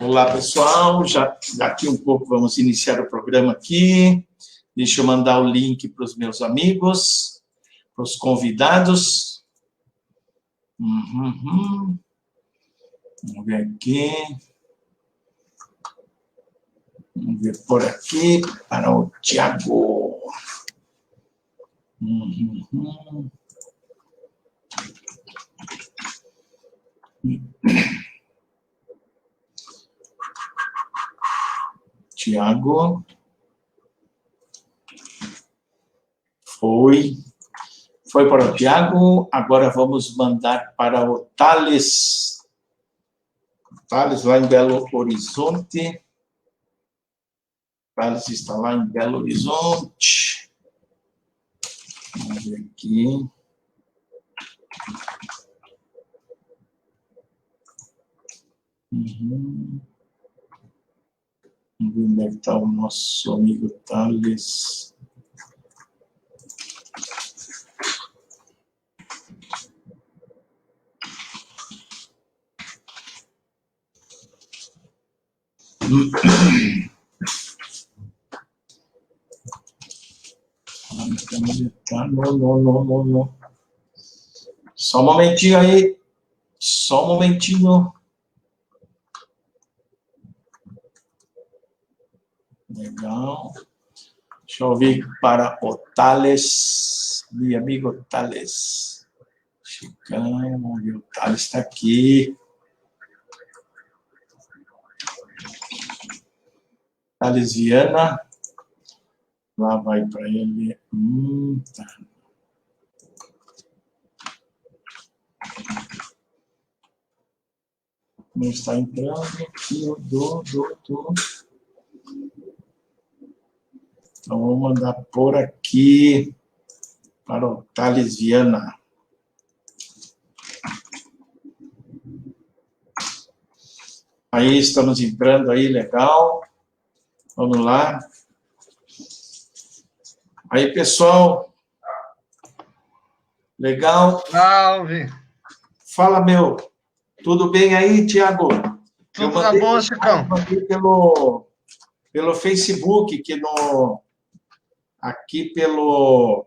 Olá, pessoal. Já daqui um pouco vamos iniciar o programa aqui. Deixa eu mandar o link para os meus amigos, para os convidados. Vamos ver aqui. Vamos ver por aqui para o Tiago. Tiago. Foi para o Tiago. Agora vamos mandar para o Thales. Thales, lá em Belo Horizonte. Thales está lá em Belo Horizonte. Vamos ver aqui. Vamos ver onde é que está o nosso amigo Thales. Não. Só um momentinho aí. Só um momentinho. Legal. Deixa eu vir para o Thales. Meu amigo Thales. Chegamos. O Thales está aqui. Thales Viana. Lá vai para ele. Tá. Não está entrando aqui. Então, vou mandar por aqui para o Thales Viana. Aí, estamos entrando aí, legal. Vamos lá. Aí, pessoal. Legal? Salve. Fala, meu. Tudo bem aí, Tiago? Tudo tá bom, Chicão? Eu mandei pelo Facebook, aqui pelo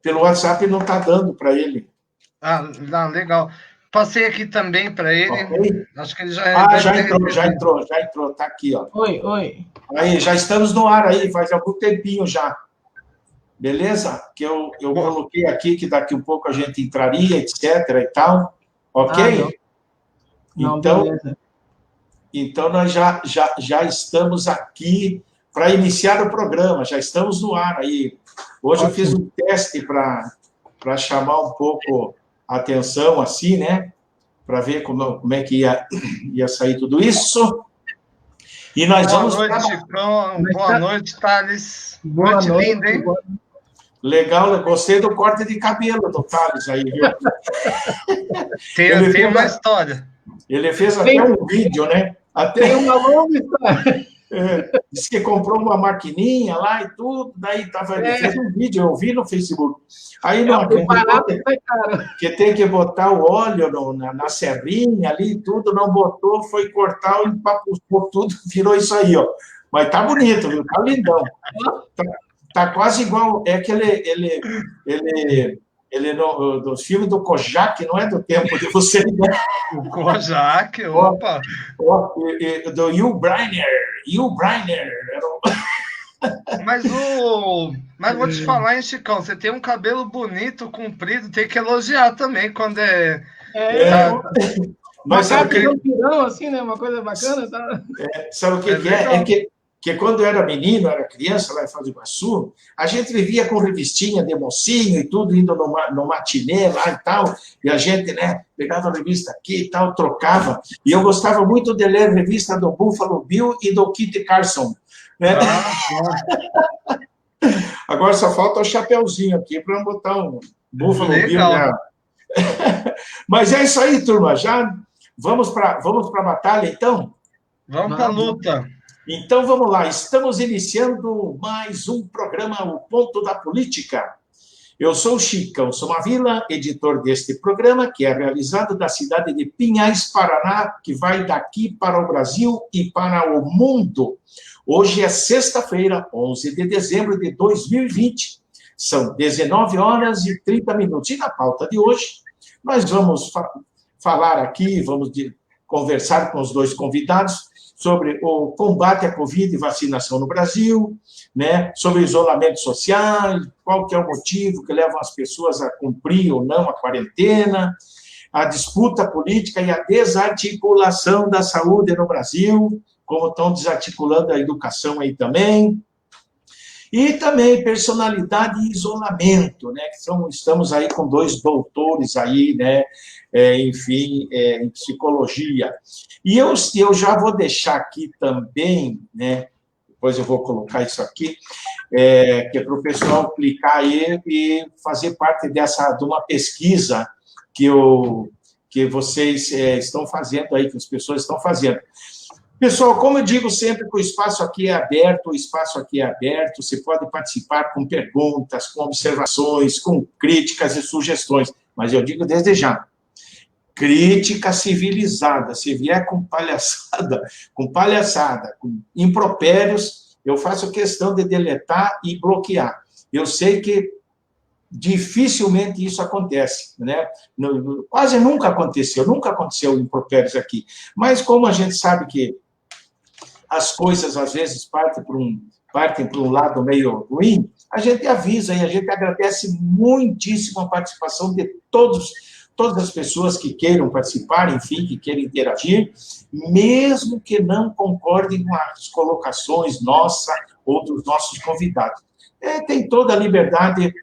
WhatsApp não está dando para ele. Ah, não, legal. passei aqui também para ele. Ok? Acho que ele já entrou. Tá aqui, ó. Oi. Aí, já estamos no ar aí, faz algum tempinho já. Beleza? Que eu coloquei aqui que daqui um pouco a gente entraria, etc. e tal. Ok? Não, então, beleza. Então, nós já estamos aqui para iniciar o programa, já estamos no ar aí. Hoje eu fiz um teste para chamar um pouco a atenção, assim, né? Para ver como é que ia sair tudo isso. E nós vamos... Boa noite, Thales. Boa noite, linda, hein? Legal, gostei do corte de cabelo do Thales aí, viu? Tem uma história. Ele fez até um vídeo, né? Tem uma longa história. Disse que comprou uma maquininha lá e tudo, daí ele fez um vídeo, eu vi no Facebook. Aí não acreditou que tem que botar o óleo na serrinha ali e tudo, não botou, foi cortar, empapou tudo, virou isso aí, ó. Mas tá bonito, viu? Tá lindão. Tá quase igual, é que ele do filme do Kojak, não é do tempo de você... O Kojak, opa! Do Yul Brynner. Mas vou te falar, hein, Chicão, você tem um cabelo bonito, comprido, tem que elogiar também quando Mas sabe o que... Pirão, assim, né? Uma coisa bacana. Tá? Sabe o que é? É que quando eu era menino, era criança, lá em Foz do Iguaçu, a gente vivia com revistinha de mocinho e tudo, indo no matinê lá e tal, e a gente, né, pegava a revista aqui e tal, trocava, e eu gostava muito de ler a revista do Buffalo Bill e do Kit Carson, né? Agora só falta o chapeuzinho aqui para botar um Buffalo Bill, né? Mas é isso aí, turma, já vamos para a batalha, então? Vamos para a luta. Então, vamos lá. Estamos iniciando mais um programa, O Ponto da Política. Eu sou o Chicão Somavila, editor deste programa, que é realizado da cidade de Pinhais, Paraná, que vai daqui para o Brasil e para o mundo. Hoje é sexta-feira, 11 de dezembro de 2020. São 19 horas e 30 minutos. E na pauta de hoje, nós vamos falar aqui, conversar com os dois convidados sobre o combate à Covid e vacinação no Brasil, né? Sobre o isolamento social, qual que é o motivo que leva as pessoas a cumprir ou não a quarentena, a disputa política e a desarticulação da saúde no Brasil, como estão desarticulando a educação aí também, e também personalidade e isolamento, né? Estamos aí com dois doutores aí, né? Enfim, em psicologia. E eu já vou deixar aqui também, né? Depois eu vou colocar isso aqui, que é para o pessoal clicar aí e fazer parte de uma pesquisa que vocês estão fazendo aí, que as pessoas estão fazendo. Pessoal, como eu digo sempre, que o espaço aqui é aberto, você pode participar com perguntas, com observações, com críticas e sugestões, mas eu digo desde já, crítica civilizada, se vier com palhaçada, com impropérios, eu faço questão de deletar e bloquear. Eu sei que dificilmente isso acontece, né? Quase nunca aconteceu impropérios aqui, mas como a gente sabe que as coisas, às vezes, partem para um lado meio ruim, a gente avisa e a gente agradece muitíssimo a participação de todas as pessoas que queiram participar, enfim, que queiram interagir, mesmo que não concordem com as colocações nossa ou dos nossos convidados. Tem toda a liberdade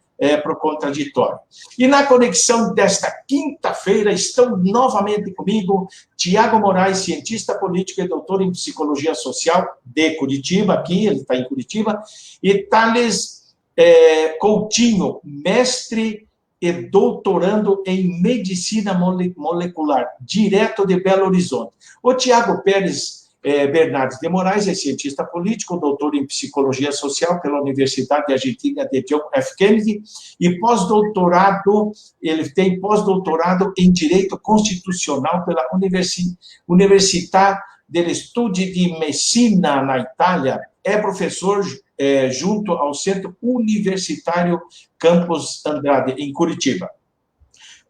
para o contraditório. E na conexão desta quinta-feira estão novamente comigo Tiago Moraes, cientista político e doutor em psicologia social de Curitiba, aqui, ele está em Curitiba, e Thales Coutinho, mestre e doutorando em medicina molecular, direto de Belo Horizonte. O Tiago Pérez Bernardes de Moraes é cientista político, doutor em psicologia social pela Universidade Argentina de John F. Kennedy e pós-doutorado, ele tem pós-doutorado em direito constitucional pela Università degli Studi di Messina, na Itália. É professor junto ao Centro Universitário Campus Andrade, em Curitiba.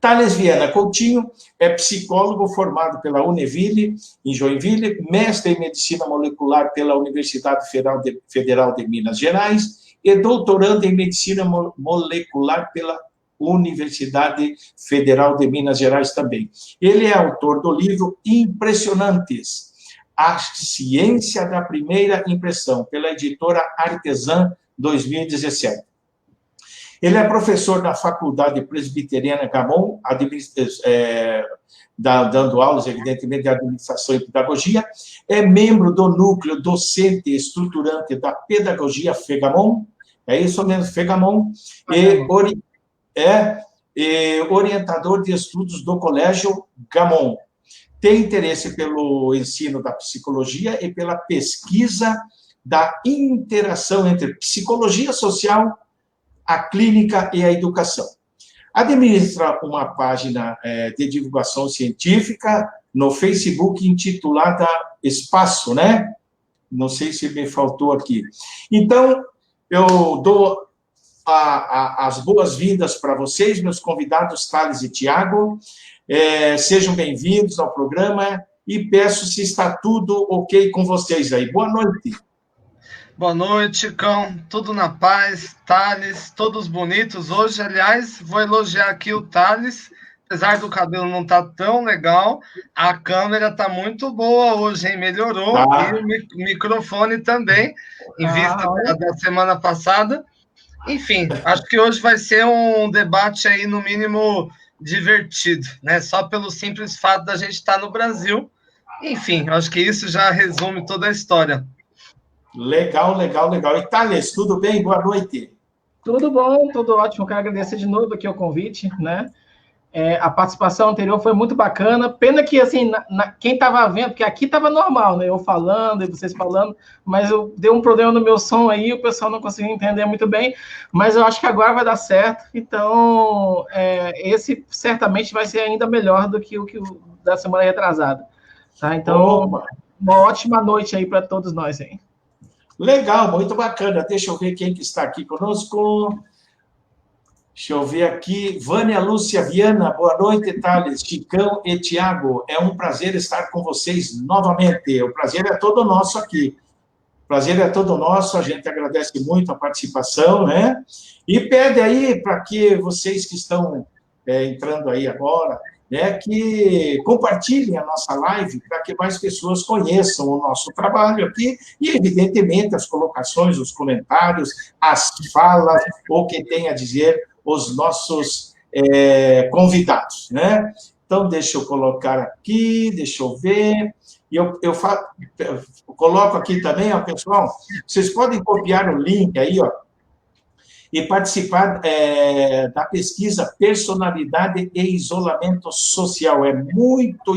Thales Viana Coutinho é psicólogo formado pela Univille, em Joinville, mestre em medicina molecular pela Universidade Federal de Minas Gerais e doutorando em medicina molecular pela Universidade Federal de Minas Gerais também. Ele é autor do livro Impressionantes, a ciência da primeira impressão, pela editora Artesã 2017. Ele é professor da Faculdade Presbiteriana Gamon, dando aulas, evidentemente, de administração e pedagogia, é membro do núcleo docente estruturante da pedagogia FEGAMON, é isso mesmo, FEGAMON, e orientador de estudos do Colégio Gamon. Tem interesse pelo ensino da psicologia e pela pesquisa da interação entre psicologia social, a clínica e a educação. Administra uma página de divulgação científica no Facebook intitulada Espaço, né? Não sei se me faltou aqui. Então, eu dou as boas-vindas para vocês, meus convidados Thales e Tiago. Sejam bem-vindos ao programa e peço se está tudo ok com vocês aí. Boa noite. Boa noite, Chicão. Tudo na paz. Thales, todos bonitos. Hoje, aliás, vou elogiar aqui o Thales. Apesar do cabelo não estar tão legal, a câmera está muito boa hoje, hein? Melhorou. Tá. E o microfone também, em vista da semana passada. Enfim, acho que hoje vai ser um debate aí, no mínimo, divertido, né? Só pelo simples fato da gente estar no Brasil. Enfim, acho que isso já resume toda a história. Legal, legal, legal. E Thales, tudo bem? Boa noite. Tudo bom, tudo ótimo. Quero agradecer de novo aqui o convite, né? A participação anterior foi muito bacana. Pena que, assim, quem estava vendo, porque aqui estava normal, né? Eu falando e vocês falando, mas deu um problema no meu som aí, o pessoal não conseguiu entender muito bem, mas eu acho que agora vai dar certo. Então, esse certamente vai ser ainda melhor do que o da semana retrasada. Tá? Então, uma ótima noite aí para todos nós aí. Legal, muito bacana. Deixa eu ver quem que está aqui conosco. Deixa eu ver aqui. Vânia Lúcia Viana, boa noite, Thales, Chicão e Tiago. É um prazer estar com vocês novamente. O prazer é todo nosso aqui. O prazer é todo nosso, a gente agradece muito a participação, né? E pede aí para que vocês que estão entrando aí agora, né, que compartilhem a nossa live para que mais pessoas conheçam o nosso trabalho aqui e, evidentemente, as colocações, os comentários, as falas, o que tem a dizer os nossos convidados, né? Então, deixa eu colocar aqui, deixa eu ver. E eu coloco aqui também, ó, pessoal, vocês podem copiar o link aí, ó, e participar da pesquisa Personalidade e Isolamento Social. É muito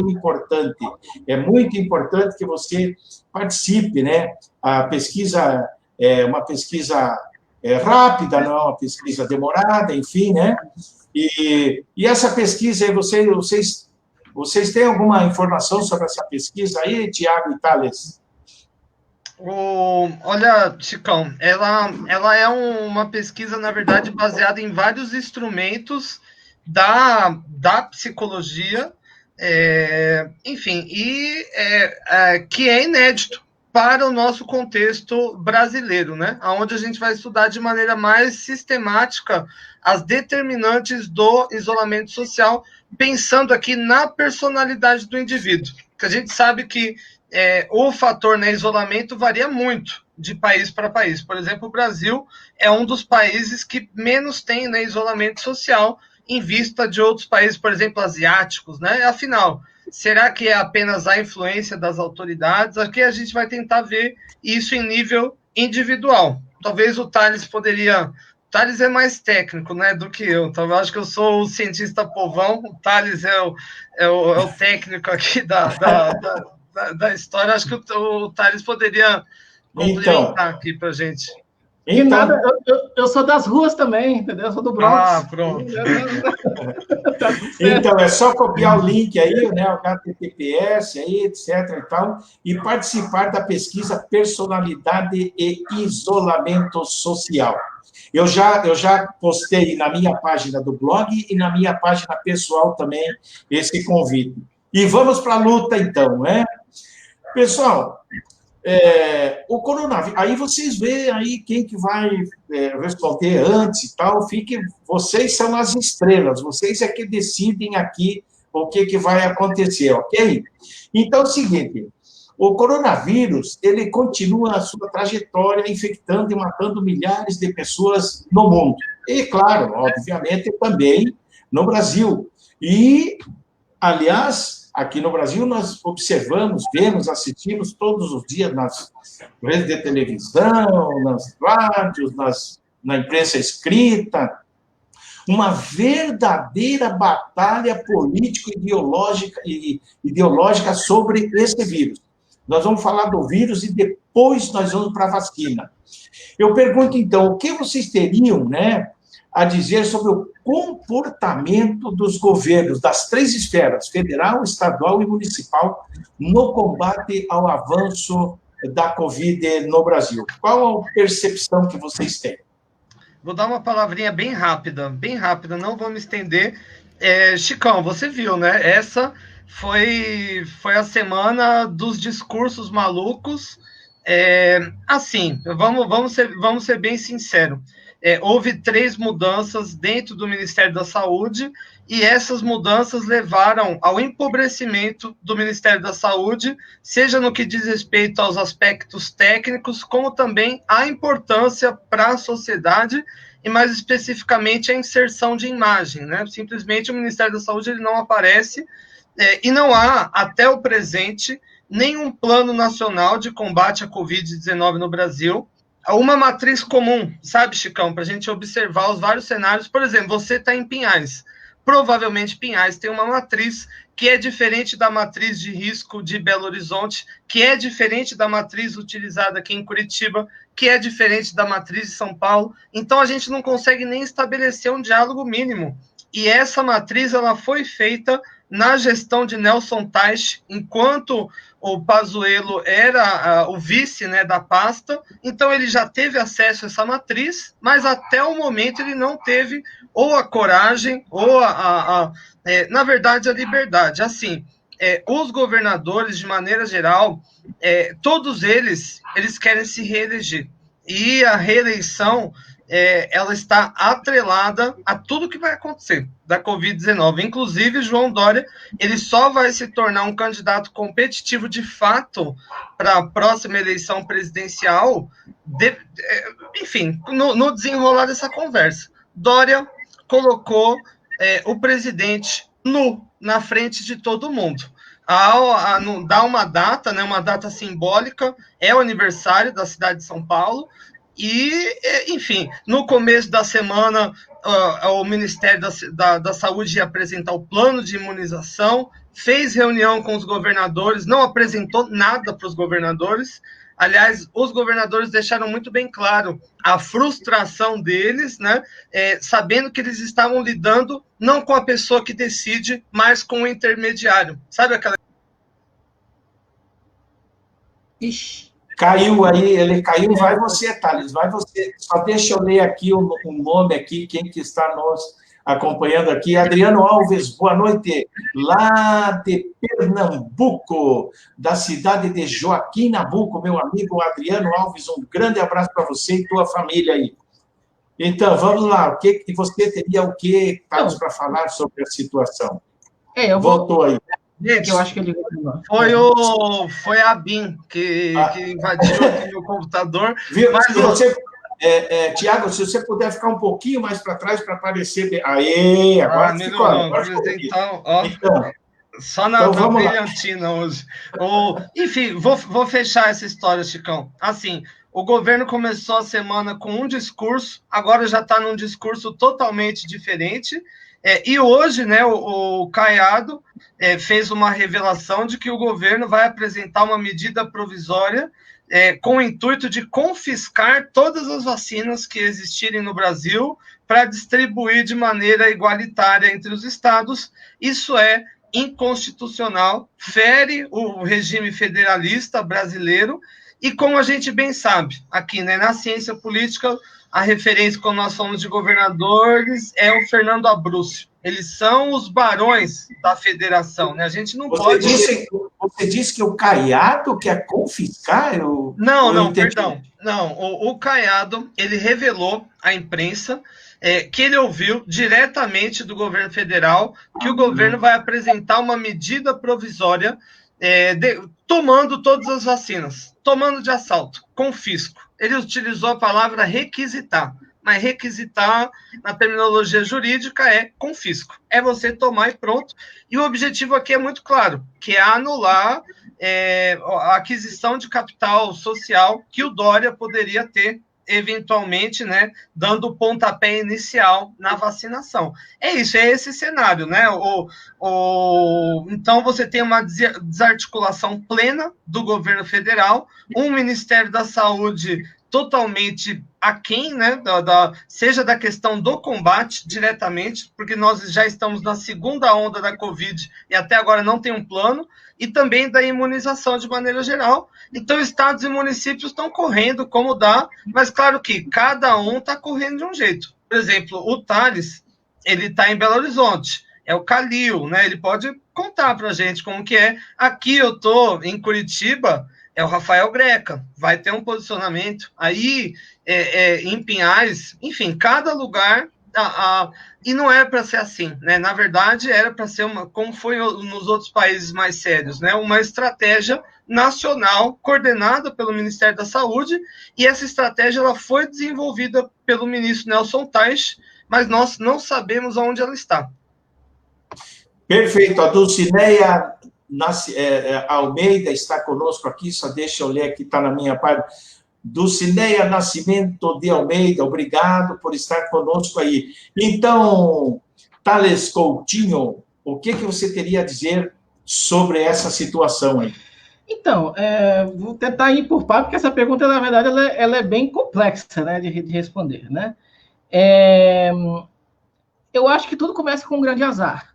importante que você participe, né? A pesquisa é uma pesquisa rápida, não é uma pesquisa demorada, enfim, né? E essa pesquisa aí, vocês têm alguma informação sobre essa pesquisa aí, Tiago e Thales? Olha, Chicão, ela é uma pesquisa, na verdade, baseada em vários instrumentos da psicologia, enfim, e que é inédito para o nosso contexto brasileiro, né? Onde a gente vai estudar de maneira mais sistemática as determinantes do isolamento social, pensando aqui na personalidade do indivíduo, que a gente sabe que o fator, né, isolamento varia muito de país para país. Por exemplo, o Brasil é um dos países que menos tem, né, isolamento social em vista de outros países, por exemplo, asiáticos, né? Afinal, será que é apenas a influência das autoridades? Aqui a gente vai tentar ver isso em nível individual. Talvez o Thales poderia... O Thales é mais técnico, né, do que eu. Então, eu acho que eu sou o cientista povão, o Thales é o técnico aqui da história. Acho que o Thales poderia complementar aqui para a gente. E nada, eu sou das ruas também, entendeu? Eu sou do Bronx. Ah, pronto. Então, é só copiar o link aí, né, o HTTPS, aí, etc. e tal, e participar da pesquisa Personalidade e Isolamento Social. Eu já postei na minha página do blog e na minha página pessoal também esse convite. E vamos para a luta, então, né? Pessoal, o coronavírus, aí vocês veem aí quem que vai responder antes e tal, vocês são as estrelas, vocês é que decidem aqui o que vai acontecer, ok? Então é o seguinte, o coronavírus, ele continua a sua trajetória infectando e matando milhares de pessoas no mundo. E, claro, obviamente, também no Brasil. E, aliás, aqui no Brasil, nós observamos, vemos, assistimos todos os dias nas redes de televisão, nas rádios, na imprensa escrita, uma verdadeira batalha político-ideológica sobre esse vírus. Nós vamos falar do vírus e depois nós vamos para a vacina. Eu pergunto, então, o que vocês teriam, né, a dizer sobre o comportamento dos governos, das três esferas, federal, estadual e municipal, no combate ao avanço da Covid no Brasil? Qual a percepção que vocês têm? Vou dar uma palavrinha bem rápida, não vou me estender. Chicão, você viu, né? Essa foi a semana dos discursos malucos. Assim, vamos ser bem sinceros. Houve 3 mudanças dentro do Ministério da Saúde e essas mudanças levaram ao empobrecimento do Ministério da Saúde, seja no que diz respeito aos aspectos técnicos, como também a importância para a sociedade e, mais especificamente, a inserção de imagem, né? Simplesmente o Ministério da Saúde ele não aparece e não há, até o presente, nenhum plano nacional de combate à Covid-19 no Brasil. Uma matriz comum, sabe, Chicão, para a gente observar os vários cenários. Por exemplo, você está em Pinhais. Provavelmente Pinhais tem uma matriz que é diferente da matriz de risco de Belo Horizonte, que é diferente da matriz utilizada aqui em Curitiba, que é diferente da matriz de São Paulo. Então, a gente não consegue nem estabelecer um diálogo mínimo. E essa matriz ela foi feita na gestão de Nelson Teich, enquanto o Pazuello era o vice, né, da pasta, então ele já teve acesso a essa matriz, mas até o momento ele não teve ou a coragem ou na verdade a liberdade. Assim, os governadores, de maneira geral, todos eles querem se reeleger, e a reeleição ela está atrelada a tudo que vai acontecer da Covid-19. Inclusive, João Dória, ele só vai se tornar um candidato competitivo de fato para a próxima eleição presidencial, enfim, no desenrolar dessa conversa. Dória colocou o presidente nu na frente de todo mundo. Dá uma data, né, uma data simbólica, é o aniversário da cidade de São Paulo. E, enfim, no começo da semana, o Ministério da Saúde ia apresentar o plano de imunização, fez reunião com os governadores, não apresentou nada para os governadores. Aliás, os governadores deixaram muito bem claro a frustração deles, né, sabendo que eles estavam lidando não com a pessoa que decide, mas com o intermediário. Sabe aquela... Ixi. Caiu aí, ele caiu, vai você, Thales, vai você. Só deixa eu ler aqui o nome aqui, quem que está nos acompanhando aqui. Adriano Alves, boa noite. Lá de Pernambuco, da cidade de Joaquim Nabuco, meu amigo Adriano Alves, um grande abraço para você e tua família aí. Então, vamos lá, o que você teria Thales, para falar sobre a situação? Voltou aí. Que eu acho que ele... Foi a BIM que invadiu aqui no computador. Viu? Mas Tiago, se você puder ficar um pouquinho mais para trás para aparecer... Aí, agora ficou. Então, só na brilhantina hoje. Enfim, vou fechar essa história, Chicão. Assim, o governo começou a semana com um discurso, agora já está num discurso totalmente diferente. E hoje, né, o Caiado fez uma revelação de que o governo vai apresentar uma medida provisória com o intuito de confiscar todas as vacinas que existirem no Brasil para distribuir de maneira igualitária entre os estados. Isso é inconstitucional, fere o regime federalista brasileiro E como a gente bem sabe, aqui, né, na ciência política, a referência, quando nós falamos de governadores, é o Fernando Abruzzo. Eles são os barões da federação, né? A gente não pode... Você disse que o Caiado quer confiscar? Não, perdão. Não, o Caiado, ele revelou à imprensa que ele ouviu diretamente do governo federal que o governo vai apresentar uma medida provisória tomando todas as vacinas, tomando de assalto, confisco. Ele utilizou a palavra requisitar, mas requisitar, na terminologia jurídica, é confisco. É você tomar e pronto. E o objetivo aqui é muito claro, que é anular a aquisição de capital social que o Dória poderia ter, eventualmente, né, dando o pontapé inicial na vacinação. É isso, é esse cenário, né? Então, você tem uma desarticulação plena do governo federal, um Ministério da Saúde totalmente aquém, né, seja da questão do combate diretamente, porque nós já estamos na segunda onda da Covid e até agora não tem um plano, e também da imunização de maneira geral. Então, estados e municípios estão correndo como dá, mas claro que cada um está correndo de um jeito. Por exemplo, o Thales, ele está em Belo Horizonte, é o Calil, né? Ele pode contar para a gente como que é. Aqui eu estou em Curitiba, é o Rafael Greca, vai ter um posicionamento. Aí, em Pinhais, enfim, cada lugar... E não era para ser assim, né? Na verdade, era para ser como foi nos outros países mais sérios, né? Uma estratégia nacional coordenada pelo Ministério da Saúde, e essa estratégia ela foi desenvolvida pelo ministro Nelson Teich, mas nós não sabemos onde ela está. Perfeito. A Dulcineia Almeida está conosco aqui, só deixa eu ler aqui, está na minha página. Dulcineia Nascimento de Almeida, obrigado por estar conosco aí. Então, Thales Coutinho, o que você teria a dizer sobre essa situação aí? Então, vou tentar ir por partes, porque essa pergunta, na verdade, ela é bem complexa, né, de responder, né? Eu acho que tudo começa com um grande azar.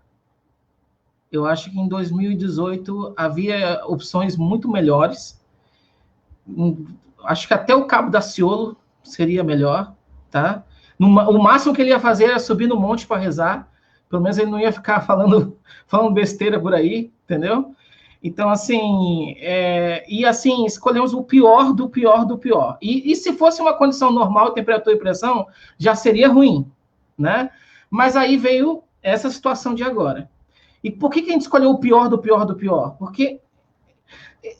Eu acho que em 2018 havia opções muito melhores. Acho que até o Cabo Daciolo seria melhor, tá? O máximo que ele ia fazer era subir no monte para rezar. Pelo menos ele não ia ficar falando besteira por aí, entendeu? Então, assim, escolhemos o pior do pior do pior. E se fosse uma condição normal, temperatura e pressão, já seria ruim, né? Mas aí veio essa situação de agora. E por que a gente escolheu o pior do pior do pior? Porque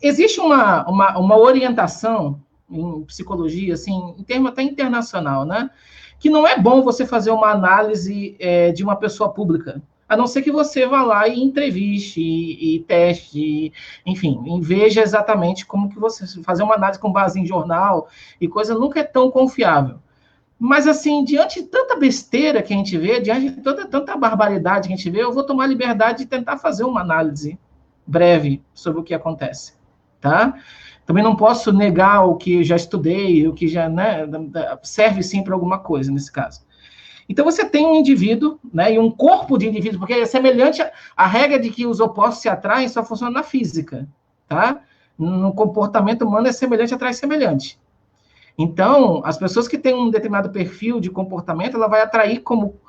existe uma orientação em psicologia, assim, em termo até internacional, né? Que não é bom você fazer uma análise de uma pessoa pública, a não ser que você vá lá e entreviste, e teste, enfim, e veja exatamente como que você... Fazer uma análise com base em jornal e coisa nunca é tão confiável. Mas, assim, diante de tanta besteira que a gente vê, diante de tanta barbaridade que a gente vê, eu vou tomar a liberdade de tentar fazer uma análise breve sobre o que acontece, tá? Também não posso negar o que já estudei, o que já, né, serve sim para alguma coisa nesse caso. Então você tem um indivíduo, né, e um corpo de indivíduos, porque é semelhante à regra de que os opostos se atraem, só funciona na física, tá? No comportamento humano é semelhante atrai semelhante. Então, as pessoas que têm um determinado perfil de comportamento, ela vai atrair como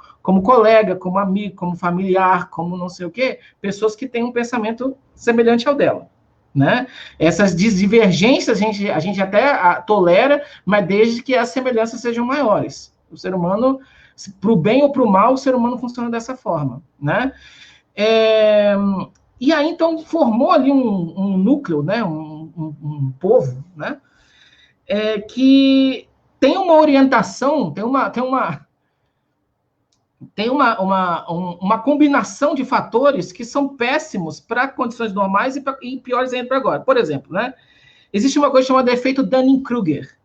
colega, como amigo, como familiar, como não sei o quê, pessoas que têm um pensamento semelhante ao dela. Né? Essas divergências a gente até tolera, mas desde que as semelhanças sejam maiores. O ser humano, para o bem ou para o mal, o ser humano funciona dessa forma. Né? E aí, então, formou ali um núcleo, né? um povo, né? Que tem uma orientação, tem uma combinação de fatores que são péssimos para condições normais e piores ainda para agora. Por exemplo, né, existe uma coisa chamada efeito Dunning-Kruger.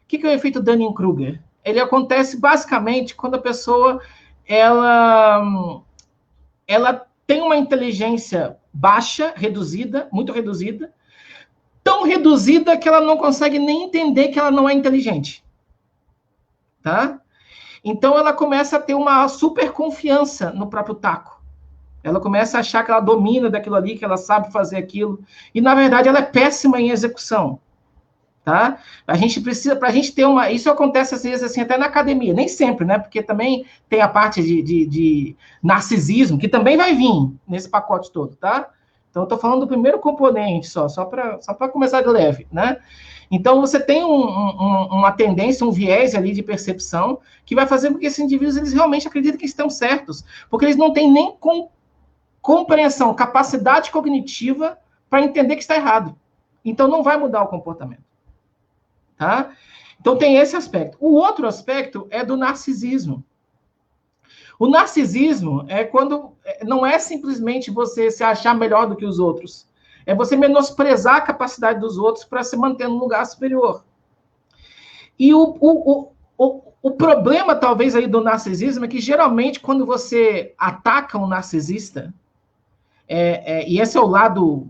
O que é o efeito Dunning-Kruger? Ele acontece basicamente quando a pessoa ela tem uma inteligência baixa, reduzida, muito reduzida, tão reduzida que ela não consegue nem entender que ela não é inteligente. Tá? Então, ela começa a ter uma super confiança no próprio taco. Ela começa a achar que ela domina daquilo ali, que ela sabe fazer aquilo. E, na verdade, ela é péssima em execução. tá? A gente precisa, para a gente ter uma... Isso acontece, às vezes, assim, até na academia. Nem sempre, né? Porque também tem a parte de narcisismo, que também vai vir nesse pacote todo, tá? Então, eu estou falando do primeiro componente só para começar de leve, né? Então, você tem uma tendência, um viés ali de percepção que vai fazer com que esses indivíduos eles realmente acreditem que estão certos, porque eles não têm nem compreensão, capacidade cognitiva para entender que está errado. Então, não vai mudar o comportamento. Tá? Então, tem esse aspecto. O outro aspecto é do narcisismo. O narcisismo é quando não é simplesmente você se achar melhor do que os outros. É você menosprezar a capacidade dos outros para se manter num lugar superior. E o problema, talvez, aí do narcisismo é que, geralmente, quando você ataca um narcisista, e esse é o lado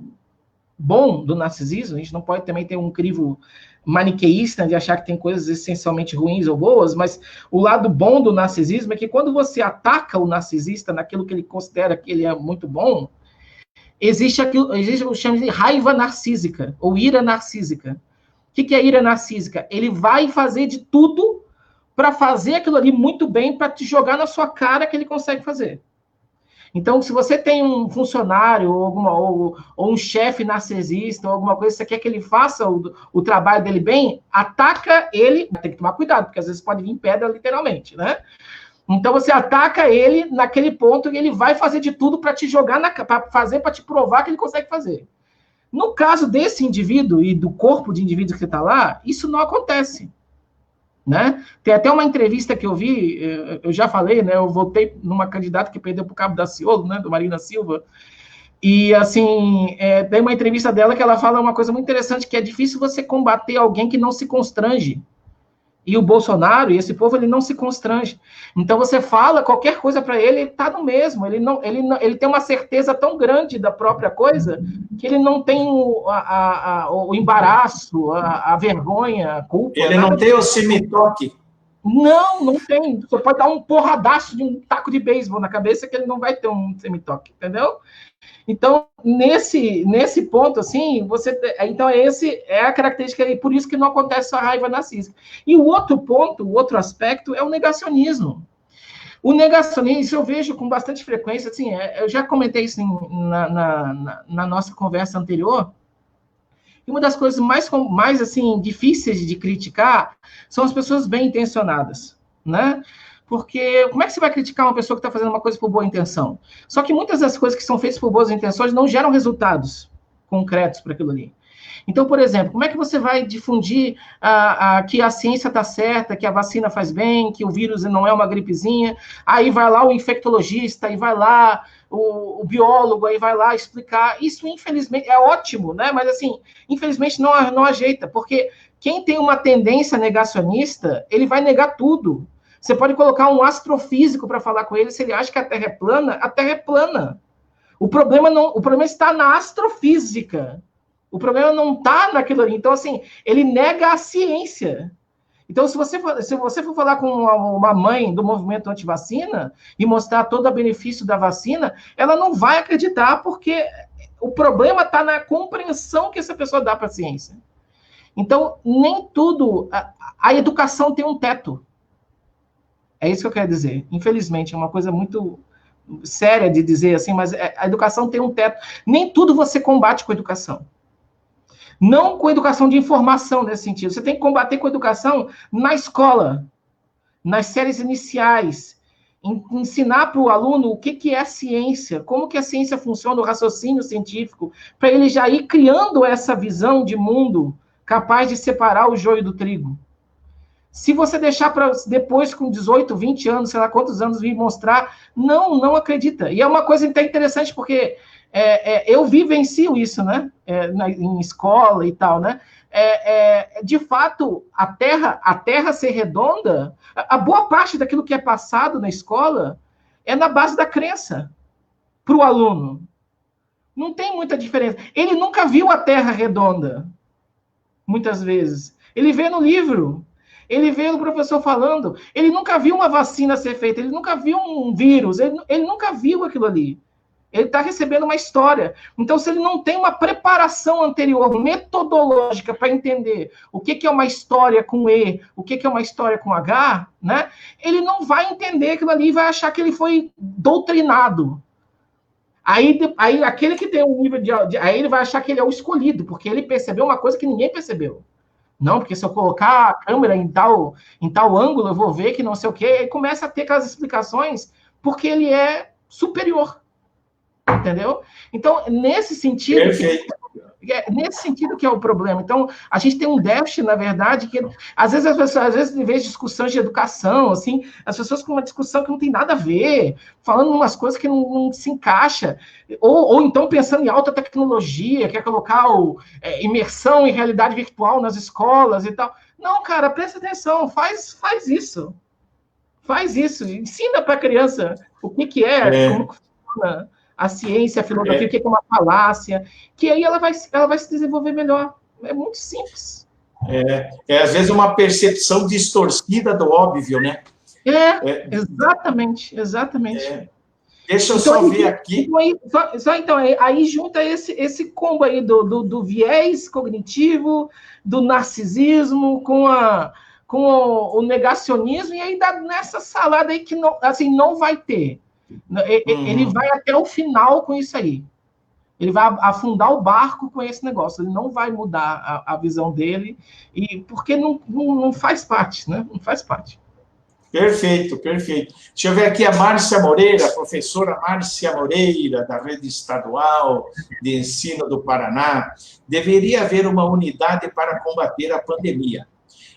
bom do narcisismo, a gente não pode também ter um crivo maniqueísta de achar que tem coisas essencialmente ruins ou boas, mas o lado bom do narcisismo é que quando você ataca o narcisista naquilo que ele considera que ele é muito bom, existe o que chama de raiva narcísica, ou ira narcísica. O que é ira narcísica? Ele vai fazer de tudo para fazer aquilo ali muito bem, para te jogar na sua cara que ele consegue fazer. Então, se você tem um funcionário ou um chefe narcisista ou alguma coisa, você quer que ele faça o trabalho dele bem, ataca ele, tem que tomar cuidado, porque às vezes pode vir pedra literalmente, né? Então, você ataca ele naquele ponto e ele vai fazer de tudo para te jogar, para te provar que ele consegue fazer. No caso desse indivíduo e do corpo de indivíduos que está lá, isso não acontece. Né? Tem até uma entrevista que eu vi, eu já falei, né? Eu votei numa candidata que perdeu para o Cabo Daciolo, né? Do Marina Silva. E, assim, tem uma entrevista dela que ela fala uma coisa muito interessante, que é difícil você combater alguém que não se constrange. E o Bolsonaro, e esse povo, ele não se constrange. Então, você fala qualquer coisa para ele, ele está no mesmo. Ele tem uma certeza tão grande da própria coisa que ele não tem o embaraço, a vergonha, a culpa. Ele não tem o semitoque. Não tem. Você pode dar um porradaço de um taco de beisebol na cabeça que ele não vai ter um semitoque, entendeu? Então, nesse ponto, assim, então esse é a característica, e por isso que não acontece a raiva narcísica. E o outro ponto, o outro aspecto é o negacionismo. O negacionismo, isso eu vejo com bastante frequência, assim, eu já comentei isso na nossa conversa anterior, e uma das coisas mais assim, difíceis de criticar são as pessoas bem intencionadas, né? Porque como é que você vai criticar uma pessoa que está fazendo uma coisa por boa intenção? Só que muitas das coisas que são feitas por boas intenções não geram resultados concretos para aquilo ali. Então, por exemplo, como é que você vai difundir que a ciência está certa, que a vacina faz bem, que o vírus não é uma gripezinha? Aí vai lá o infectologista, aí vai lá o biólogo, aí vai lá explicar. Isso, infelizmente, é ótimo, né? Mas, assim, infelizmente não ajeita, porque quem tem uma tendência negacionista, ele vai negar tudo. Você pode colocar um astrofísico para falar com ele, se ele acha que a Terra é plana. O problema está na astrofísica. O problema não está naquilo ali. Então, assim, ele nega a ciência. Então, se você for falar com uma mãe do movimento antivacina e mostrar todo o benefício da vacina, ela não vai acreditar, porque o problema está na compreensão que essa pessoa dá para a ciência. Então, nem tudo... A educação tem um teto. É isso que eu quero dizer. Infelizmente, é uma coisa muito séria de dizer assim, mas a educação tem um teto. Nem tudo você combate com educação. Não com educação de informação nesse sentido. Você tem que combater com educação na escola, nas séries iniciais. Ensinar para o aluno o que é a ciência, como que a ciência funciona, o raciocínio científico, para ele já ir criando essa visão de mundo capaz de separar o joio do trigo. Se você deixar para depois, com 18, 20 anos, sei lá quantos anos, vir mostrar, não acredita. E é uma coisa até interessante, porque eu vivencio isso, né? Em escola e tal, né? De fato, a Terra ser redonda, a boa parte daquilo que é passado na escola é na base da crença para o aluno. Não tem muita diferença. Ele nunca viu a Terra redonda, muitas vezes. Ele vê no livro. Ele vê o professor falando, ele nunca viu uma vacina ser feita, ele nunca viu um vírus, ele nunca viu aquilo ali. Ele está recebendo uma história. Então, se ele não tem uma preparação anterior, metodológica, para entender o que é uma história com E, o que é uma história com H, né? Ele não vai entender aquilo ali e vai achar que ele foi doutrinado. Aí aquele que tem um nível aí ele vai achar que ele é o escolhido, porque ele percebeu uma coisa que ninguém percebeu. Não, porque se eu colocar a câmera em tal ângulo, eu vou ver que não sei o quê. Aí começa a ter aquelas explicações porque ele é superior. Entendeu? Então, nesse sentido... Nesse sentido que é o problema. Então, a gente tem um déficit, na verdade, que às vezes as pessoas, em vez de discussões de educação, assim, as pessoas com uma discussão que não tem nada a ver, falando umas coisas que não se encaixa, ou então pensando em alta tecnologia, quer colocar imersão em realidade virtual nas escolas e tal. Não, cara, presta atenção, faz isso. Faz isso, ensina para a criança o que é, como funciona a ciência, a filosofia, o que é uma falácia, que aí ela vai se desenvolver melhor. É muito simples. Às vezes uma percepção distorcida do óbvio, né? Exatamente. Deixa eu só ver aqui. Então, aí junta esse combo aí do viés cognitivo, do narcisismo, com o negacionismo, e aí dá nessa salada aí que não vai ter. Ele vai até o final com isso aí. Ele vai afundar o barco com esse negócio. Ele não vai mudar a visão dele, porque não faz parte, né? Não faz parte. Perfeito. Deixa eu ver aqui a Márcia Moreira, a professora Márcia Moreira, da Rede Estadual de Ensino do Paraná. Deveria haver uma unidade para combater a pandemia.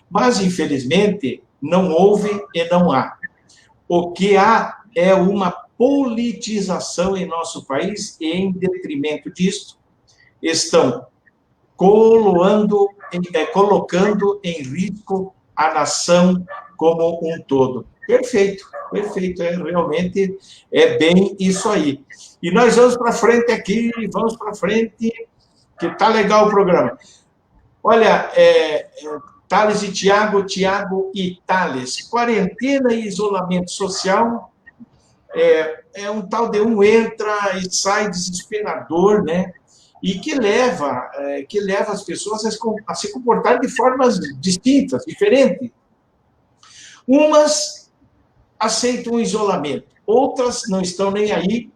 Mas, infelizmente, não houve e não há. O que há é uma politização em nosso país e, em detrimento disto, estão colocando em risco a nação como um todo. Perfeito, realmente é bem isso aí. E nós vamos para frente aqui, que está legal o programa. Olha, Thales e Tiago e Thales, quarentena e isolamento social é um tal de um entra e sai desesperador, né? E que leva as pessoas a se comportarem de formas distintas, diferentes. Umas aceitam o isolamento, outras não estão nem aí,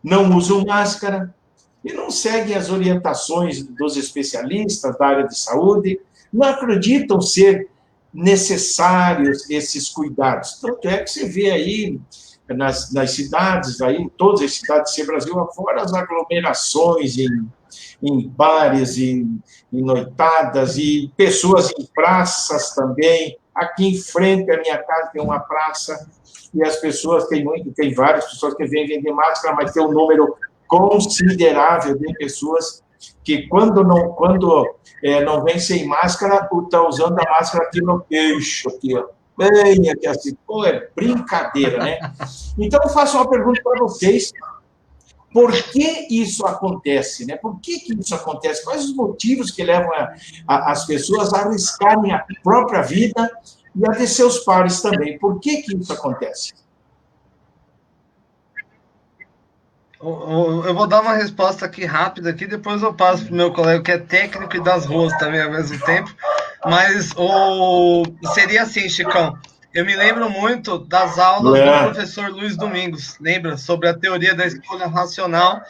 não usam máscara e não seguem as orientações dos especialistas da área de saúde, não acreditam ser necessários esses cuidados. Tanto é que você vê aí nas cidades, aí, todas as cidades do Brasil afora, as aglomerações em bares, em noitadas, e pessoas em praças também. Aqui em frente à minha casa tem uma praça, e as pessoas, tem várias pessoas que vêm vender máscara, mas tem um número considerável de pessoas que, quando não vem sem máscara, está usando a máscara aqui no queixo, aqui, ó. Bem, aqui assim, é brincadeira, né? Então, eu faço uma pergunta para vocês. Por que isso acontece, né? Por que isso acontece? Quais os motivos que levam as pessoas a arriscarem a própria vida e a de seus pares também? Por que isso acontece? Eu vou dar uma resposta aqui rápida, aqui, depois eu passo para o meu colega, que é técnico e das ruas também ao mesmo tempo. Mas seria assim, Chicão. Eu me lembro muito das aulas do professor Luiz Domingos, lembra? Sobre a teoria da escolha racional.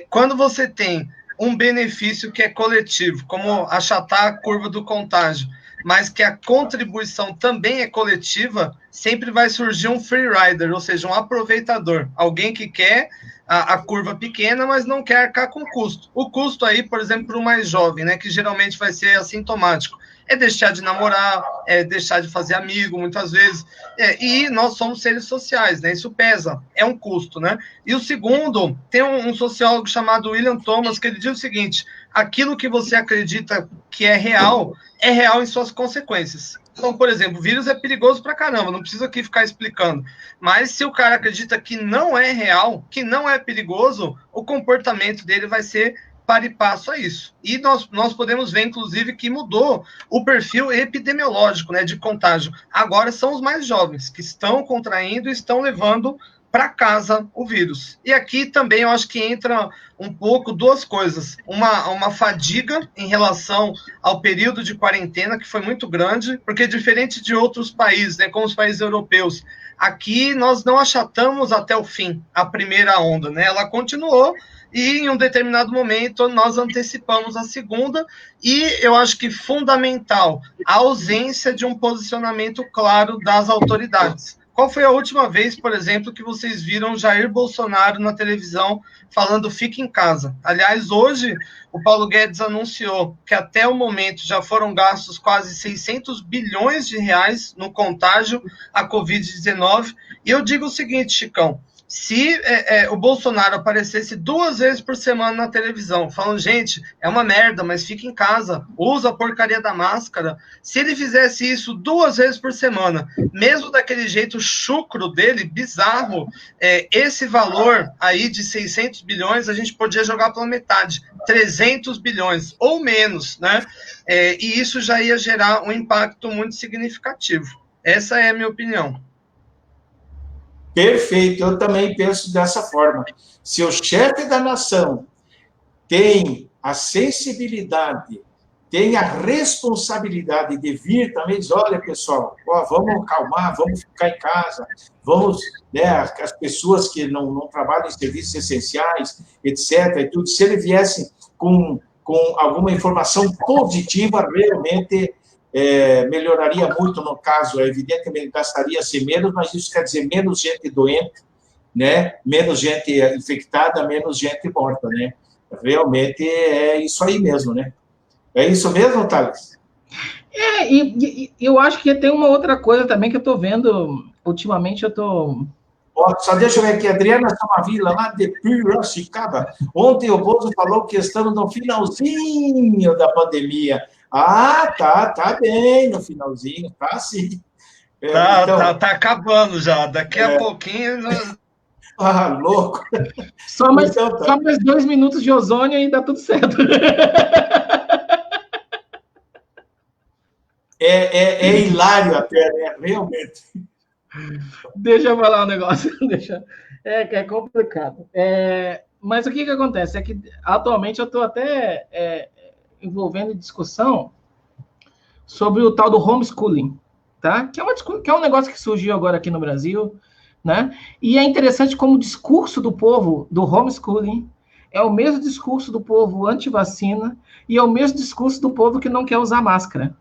Quando você tem um benefício que é coletivo, como achatar a curva do contágio, mas que a contribuição também é coletiva, sempre vai surgir um free rider, ou seja, um aproveitador. Alguém que quer a curva pequena, mas não quer arcar com o custo. O custo aí, por exemplo, para o mais jovem, né, que geralmente vai ser assintomático, é deixar de namorar, é deixar de fazer amigo, muitas vezes. E nós somos seres sociais, né? Isso pesa, é um custo, né? E o segundo, tem um sociólogo chamado William Thomas, que ele diz o seguinte: aquilo que você acredita que é real em suas consequências. Então, por exemplo, o vírus é perigoso pra caramba, não precisa aqui ficar explicando. Mas se o cara acredita que não é real, que não é perigoso, o comportamento dele vai ser para e passo a isso. E nós podemos ver, inclusive, que mudou o perfil epidemiológico, né, de contágio. Agora são os mais jovens que estão contraindo e estão levando para casa o vírus. E aqui também eu acho que entra um pouco duas coisas. Uma fadiga em relação ao período de quarentena, que foi muito grande, porque diferente de outros países, né, como os países europeus, aqui nós não achatamos até o fim a primeira onda, né? Ela continuou e em um determinado momento nós antecipamos a segunda, e eu acho que fundamental a ausência de um posicionamento claro das autoridades. Qual foi a última vez, por exemplo, que vocês viram Jair Bolsonaro na televisão falando fique em casa? Aliás, hoje o Paulo Guedes anunciou que até o momento já foram gastos quase 600 bilhões de reais no contágio à Covid-19. E eu digo o seguinte, Chicão, se o Bolsonaro aparecesse 2 vezes por semana na televisão, falando, gente, é uma merda, mas fica em casa, usa a porcaria da máscara, se ele fizesse isso 2 vezes por semana, mesmo daquele jeito chucro dele, bizarro, esse valor aí de 600 bilhões, a gente podia jogar pela metade, 300 bilhões, ou menos, né? E isso já ia gerar um impacto muito significativo. Essa é a minha opinião. Perfeito, eu também penso dessa forma. Se o chefe da nação tem a sensibilidade, tem a responsabilidade de vir também, diz, olha, pessoal, vamos acalmar, vamos ficar em casa, vamos, né, as pessoas que não trabalham em serviços essenciais, etc., e tudo, se ele viesse com alguma informação positiva, realmente melhoraria muito no caso. É evidente que gastaria-se menos, mas isso quer dizer menos gente doente, né? Menos gente infectada, menos gente morta, né? Realmente é isso aí mesmo, né? É isso mesmo, Thales? E eu acho que tem uma outra coisa também que eu estou vendo, ultimamente eu estou... Só deixa eu ver aqui, Adriana Samavila, lá de Piracicaba. Ontem o Bozo falou que estamos no finalzinho da pandemia. Ah, tá bem no finalzinho, tá sim. Então, tá acabando já, daqui a pouquinho... Ah, louco. Só mais 2 minutos de ozônio e dá tudo certo. É hilário até, né? Realmente. Deixa eu falar um negócio. É complicado. Mas o que acontece? É que atualmente eu estou até envolvendo discussão sobre o tal do homeschooling, tá? Que é um negócio que surgiu agora aqui no Brasil, né? E é interessante como o discurso do povo do homeschooling é o mesmo discurso do povo anti-vacina e é o mesmo discurso do povo que não quer usar máscara,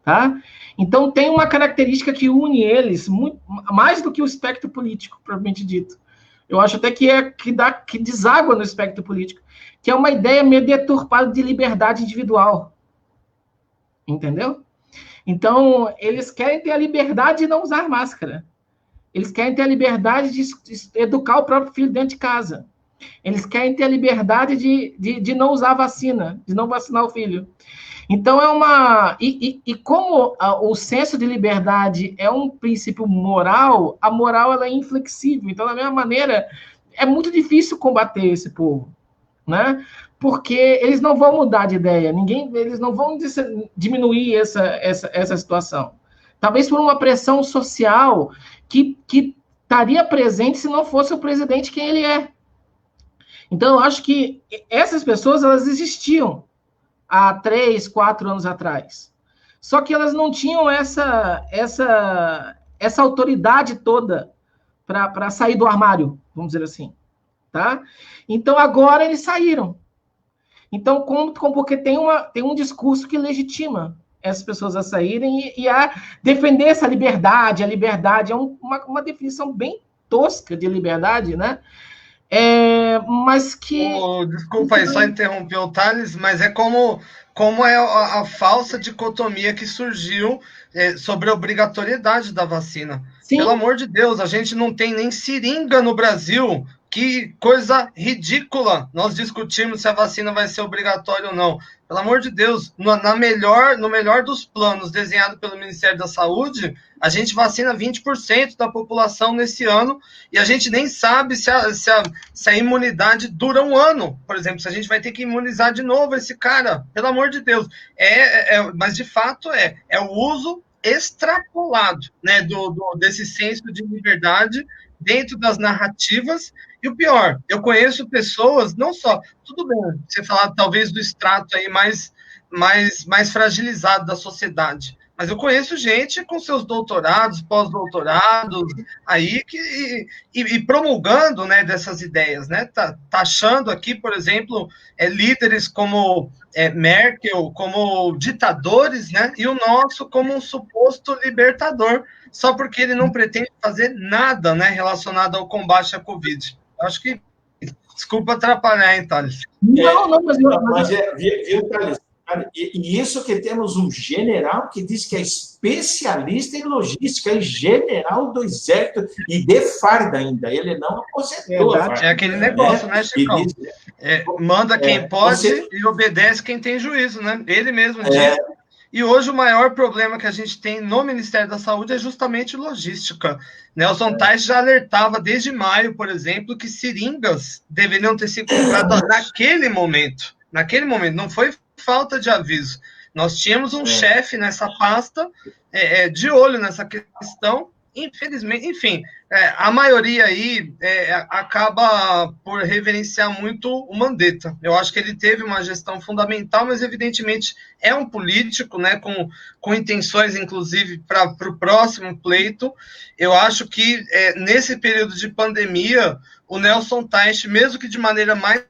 tá? Então tem uma característica que une eles muito, mais do que o espectro político, propriamente dito. Eu acho até que deságua no espectro político, que é uma ideia meio deturpada de liberdade individual. Entendeu? Então, eles querem ter a liberdade de não usar máscara. Eles querem ter a liberdade de educar o próprio filho dentro de casa. Eles querem ter a liberdade de não usar vacina, de não vacinar o filho. Então, E como o senso de liberdade é um princípio moral, a moral ela é inflexível. Então, da mesma maneira, é muito difícil combater esse povo, né? Porque eles não vão mudar de ideia, eles não vão diminuir essa situação. Talvez por uma pressão social que estaria presente se não fosse o presidente quem ele é. Então, eu acho que essas pessoas, elas existiam há 3, 4 anos atrás. Só que elas não tinham essa autoridade toda para sair do armário, vamos dizer assim. Tá? Então, agora eles saíram. Então, porque tem um discurso que legitima essas pessoas a saírem e a defender essa liberdade. A liberdade é uma definição bem tosca de liberdade, né? Mas que... desculpa aí, só interromper o Thales, mas é como é a falsa dicotomia que surgiu sobre a obrigatoriedade da vacina. Sim. Pelo amor de Deus, a gente não tem nem seringa no Brasil. Que coisa ridícula nós discutimos se a vacina vai ser obrigatória ou não. Pelo amor de Deus, no melhor dos planos desenhado pelo Ministério da Saúde, a gente vacina 20% da população nesse ano e a gente nem sabe se a imunidade dura um ano. Por exemplo, se a gente vai ter que imunizar de novo esse cara. Pelo amor de Deus. Mas, de fato, é o uso extrapolado, né, desse senso de liberdade dentro das narrativas. E o pior, eu conheço pessoas, não só, tudo bem, você falar talvez do extrato aí mais fragilizado da sociedade, mas eu conheço gente com seus doutorados, pós-doutorados, aí e promulgando, né, dessas ideias, né, taxando aqui, por exemplo, líderes como Merkel, como ditadores, né, e o nosso como um suposto libertador, só porque ele não pretende fazer nada, né, relacionado ao combate à Covid. Acho que, desculpa atrapalhar, hein, Thales? Mas viu, Thales? E isso que temos um general que diz que é especialista em logística, é general do exército e de farda ainda. Ele não aposentou. É aquele negócio, né, Chicão? Manda quem pode e obedece quem tem juízo, né? Ele mesmo diz. E hoje o maior problema que a gente tem no Ministério da Saúde é justamente logística. Nelson Teich já alertava desde maio, por exemplo, que seringas deveriam ter sido compradas naquele momento. Naquele momento, não foi falta de aviso. Nós tínhamos um chefe nessa pasta de olho nessa questão. Infelizmente, enfim, a maioria aí acaba por reverenciar muito o Mandetta. Eu acho que ele teve uma gestão fundamental, mas evidentemente é um político, né, com intenções, inclusive, para o próximo pleito. Eu acho que nesse período de pandemia, o Nelson Teich, mesmo que de maneira mais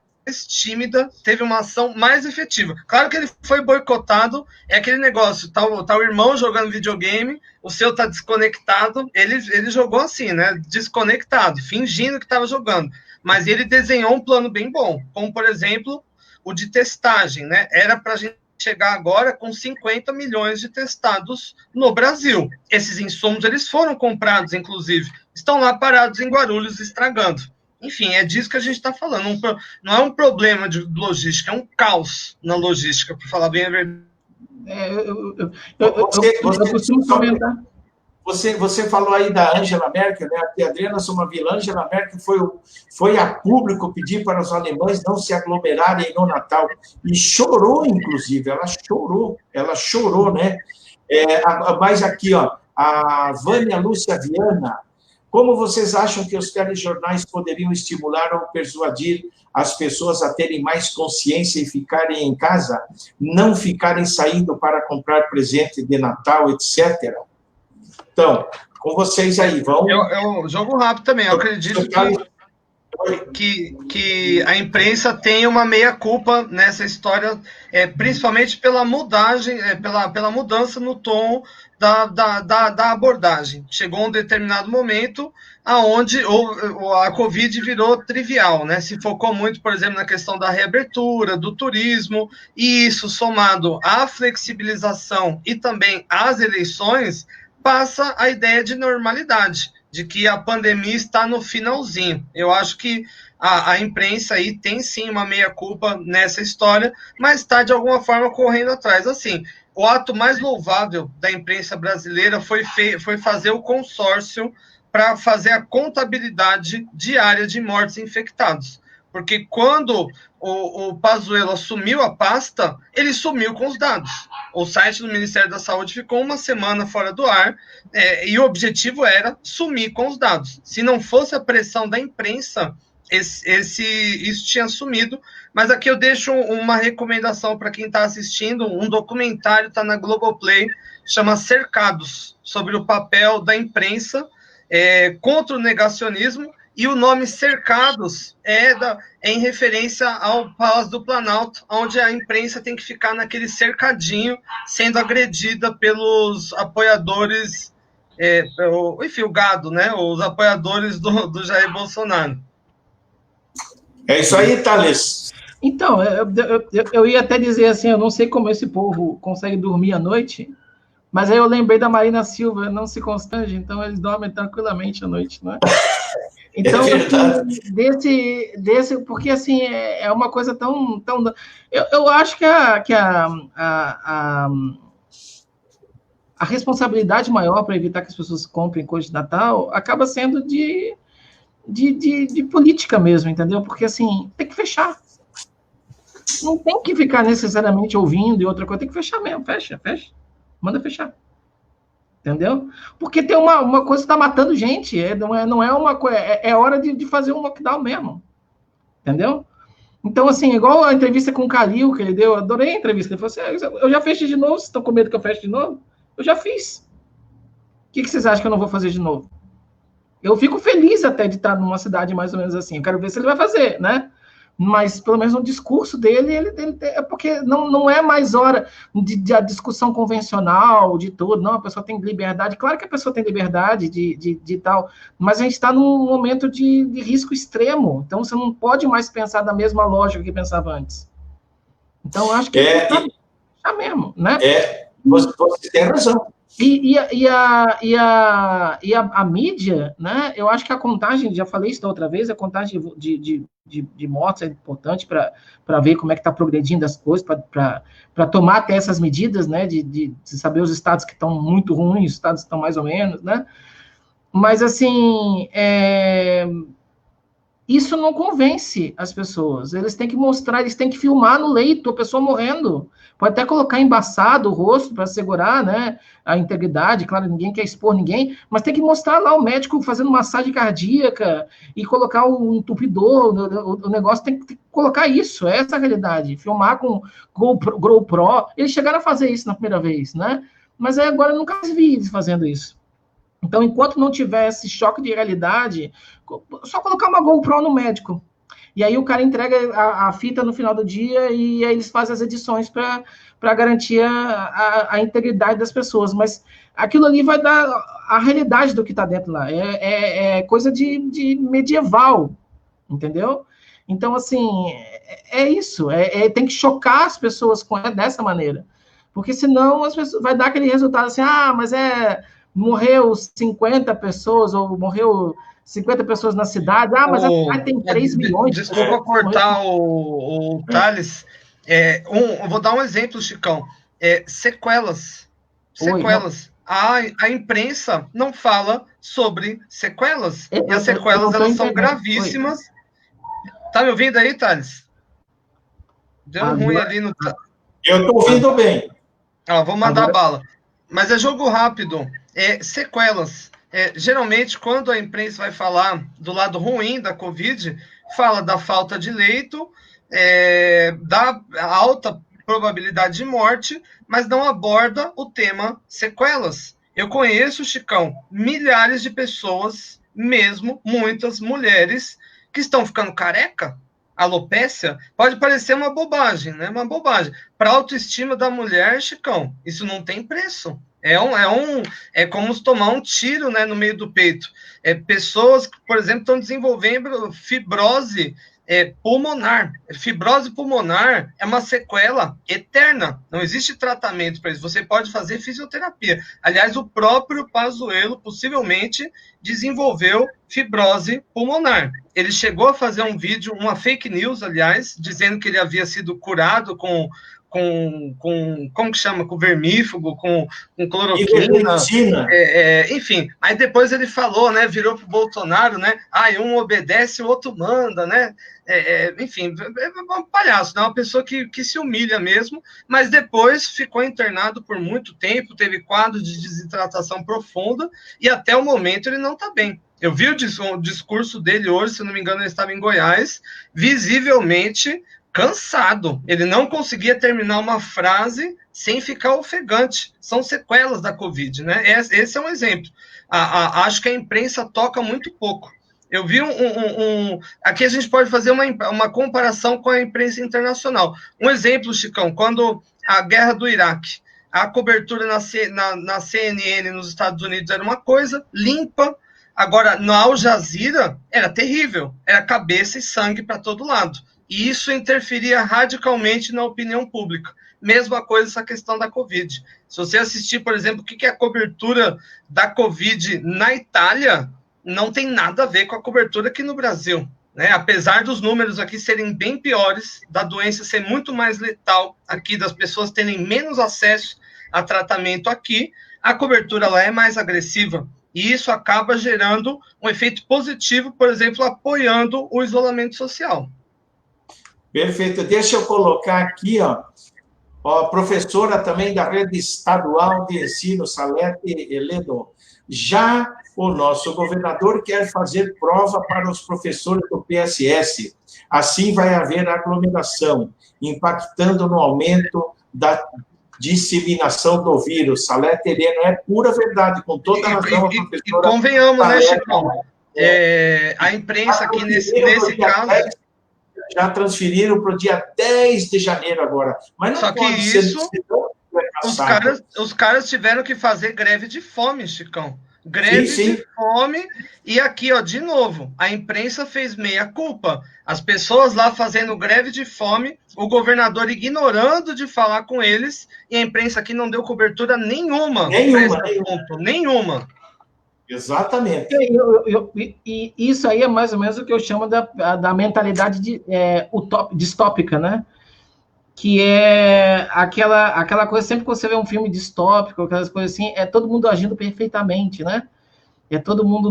tímida, teve uma ação mais efetiva. Claro que ele foi boicotado, é aquele negócio, tá o irmão jogando videogame, o seu tá desconectado, ele jogou assim, né, desconectado, fingindo que estava jogando, mas ele desenhou um plano bem bom, como, por exemplo, o de testagem, né, era para a gente chegar agora com 50 milhões de testados no Brasil. Esses insumos, eles foram comprados, inclusive, estão lá parados em Guarulhos, estragando. Enfim, é disso que a gente está falando. Não é um problema de logística, é um caos na logística, para falar bem a verdade. Eu costumo comentar. Você falou aí da Angela Merkel, né? A Adriana Somavila, Angela Merkel foi a público pedir para os alemães não se aglomerarem no Natal. E chorou, inclusive, ela chorou, né? Mas aqui, ó, a Vânia Lúcia Viana. Como vocês acham que os telejornais poderiam estimular ou persuadir as pessoas a terem mais consciência e ficarem em casa, não ficarem saindo para comprar presente de Natal, etc.? Então, com vocês aí, vão... Eu jogo rápido também, eu acredito que a imprensa tem uma meia-culpa nessa história, principalmente pela pela mudança no tom da abordagem. Chegou um determinado momento aonde a Covid virou trivial, né? Se focou muito, por exemplo, na questão da reabertura, do turismo, e isso somado à flexibilização e também às eleições, passa a ideia de normalidade, de que a pandemia está no finalzinho. Eu acho que a imprensa aí tem sim uma meia-culpa nessa história, mas está de alguma forma correndo atrás. Assim, o ato mais louvável da imprensa brasileira foi fazer o consórcio para fazer a contabilidade diária de mortes infectados. Porque quando o Pazuello assumiu a pasta, ele sumiu com os dados. O site do Ministério da Saúde ficou uma semana fora do ar, e o objetivo era sumir com os dados. Se não fosse a pressão da imprensa, isso tinha sumido. Mas aqui eu deixo uma recomendação para quem está assistindo, um documentário, está na Globoplay, chama Cercados, sobre o papel da imprensa contra o negacionismo, e o nome Cercados é em referência ao Palácio do Planalto, onde a imprensa tem que ficar naquele cercadinho, sendo agredida pelos apoiadores, enfim, o gado, né? Os apoiadores do Jair Bolsonaro. É isso aí, Thales. Então, eu ia até dizer assim, eu não sei como esse povo consegue dormir à noite, mas aí eu lembrei da Marina Silva, não se constrange, então eles dormem tranquilamente à noite, não é? Então, porque assim, é uma coisa tão eu acho que a responsabilidade maior para evitar que as pessoas comprem coisa de Natal acaba sendo de política mesmo, entendeu? Porque assim, tem que fechar. Não tem que ficar necessariamente ouvindo e outra coisa, tem que fechar mesmo, fecha. Manda fechar. Entendeu? Porque tem uma coisa que está matando gente. Não é uma coisa. É hora de fazer um lockdown mesmo. Entendeu? Então, assim, igual a entrevista com o Calil que ele deu, eu adorei a entrevista. Ele falou assim: eu já fechei de novo, vocês estão com medo que eu feche de novo? Eu já fiz. O que vocês acham que eu não vou fazer de novo? Eu fico feliz até de estar numa cidade mais ou menos assim. Eu quero ver se ele vai fazer, né? Mas, pelo menos, no discurso dele, é porque não é mais hora de a discussão convencional, de tudo. Não, a pessoa tem liberdade. Claro que a pessoa tem liberdade de tal, mas a gente está num momento de risco extremo. Então, você não pode mais pensar da mesma lógica que pensava antes. Então, eu acho que é mesmo, né? Você tem razão. E a mídia, né? Eu acho que a contagem, já falei isso da outra vez, a contagem de mortes é importante para ver como é que está progredindo as coisas, para tomar até essas medidas, né? De saber os estados que estão muito ruins, os estados que estão mais ou menos, né? Mas, assim, isso não convence as pessoas. Eles têm que mostrar, eles têm que filmar no leito a pessoa morrendo. Pode até colocar embaçado o rosto para segurar, né, a integridade. Claro, ninguém quer expor ninguém, mas tem que mostrar lá o médico fazendo massagem cardíaca e colocar um entupidor. O negócio tem que colocar isso. Essa é a realidade. Filmar com GoPro. Eles chegaram a fazer isso na primeira vez, né? Mas agora eu nunca vi eles fazendo isso. Então, enquanto não tiver esse choque de realidade, só colocar uma GoPro no médico. E aí o cara entrega a fita no final do dia e aí eles fazem as edições para garantir a integridade das pessoas. Mas aquilo ali vai dar a realidade do que está dentro lá. É coisa de medieval, entendeu? Então, assim, é isso. Tem que chocar as pessoas dessa maneira. Porque senão as pessoas, vai dar aquele resultado assim, mas morreu 50 pessoas, ou morreu 50 pessoas na cidade, mas tem 3 milhões. Desculpa cortar o Thales. Eu vou dar um exemplo, Chicão. Sequelas. A imprensa não fala sobre sequelas. E as sequelas, elas são gravíssimas. Tá me ouvindo aí, Thales? Deu ruim ali no... Eu estou ouvindo bem. Vou mandar bala. Mas é jogo rápido. Sequelas. Geralmente, quando a imprensa vai falar do lado ruim da Covid, fala da falta de leito, da alta probabilidade de morte, mas não aborda o tema sequelas. Eu conheço, Chicão, milhares de pessoas, mesmo muitas mulheres, que estão ficando careca. Alopécia pode parecer uma bobagem, né? Uma bobagem. Para a autoestima da mulher, Chicão, isso não tem preço. É como tomar um tiro, né, no meio do peito. Pessoas que, por exemplo, estão desenvolvendo fibrose pulmonar. Fibrose pulmonar é uma sequela eterna. Não existe tratamento para isso. Você pode fazer fisioterapia. Aliás, o próprio Pazuello possivelmente desenvolveu fibrose pulmonar. Ele chegou a fazer um vídeo, uma fake news, aliás, dizendo que ele havia sido curado com como que chama? Com vermífugo, com cloroquina. Enfim, aí depois ele falou, né? Virou pro Bolsonaro, né? Um obedece, o outro manda, né? Enfim, é um palhaço, né? Uma pessoa que se humilha mesmo, mas depois ficou internado por muito tempo, teve quadro de desidratação profunda e até o momento ele não está bem. Eu vi o discurso dele hoje, se não me engano, ele estava em Goiás, visivelmente cansado. Ele não conseguia terminar uma frase sem ficar ofegante. São sequelas da Covid, né? Esse é um exemplo. Acho que a imprensa toca muito pouco. Eu vi aqui a gente pode fazer uma comparação com a imprensa internacional. Um exemplo, Chicão, quando a guerra do Iraque, a cobertura na CNN nos Estados Unidos era uma coisa limpa. Agora, na Al Jazeera, era terrível. Era cabeça e sangue para todo lado. E isso interferia radicalmente na opinião pública. Mesma coisa essa questão da Covid. Se você assistir, por exemplo, o que é a cobertura da Covid na Itália, não tem nada a ver com a cobertura aqui no Brasil. Né? Apesar dos números aqui serem bem piores, da doença ser muito mais letal aqui, das pessoas terem menos acesso a tratamento aqui, a cobertura lá é mais agressiva. E isso acaba gerando um efeito positivo, por exemplo, apoiando o isolamento social. Perfeito. Deixa eu colocar aqui, Ó, professora também da rede estadual de ensino, Salete Heleno. Já o nosso governador quer fazer prova para os professores do PSS. Assim vai haver aglomeração, impactando no aumento da disseminação do vírus. Salete Heleno, é pura verdade, com toda a razão, a professora. E convenhamos, né, Salete, Chicão? A imprensa aqui nesse caso... Já transferiram para o dia 10 de janeiro agora. Mas não só que pode isso, ser os caras tiveram que fazer greve de fome, Chicão. Greve de fome. E aqui, ó, de novo, a imprensa fez meia culpa. As pessoas lá fazendo greve de fome, o governador ignorando de falar com eles, e a imprensa aqui não deu cobertura nenhuma. Nenhuma. Exatamente. E isso aí é mais ou menos o que eu chamo da mentalidade distópica, né? Que é aquela coisa, sempre que você vê um filme distópico, aquelas coisas assim, é todo mundo agindo perfeitamente, né? É todo mundo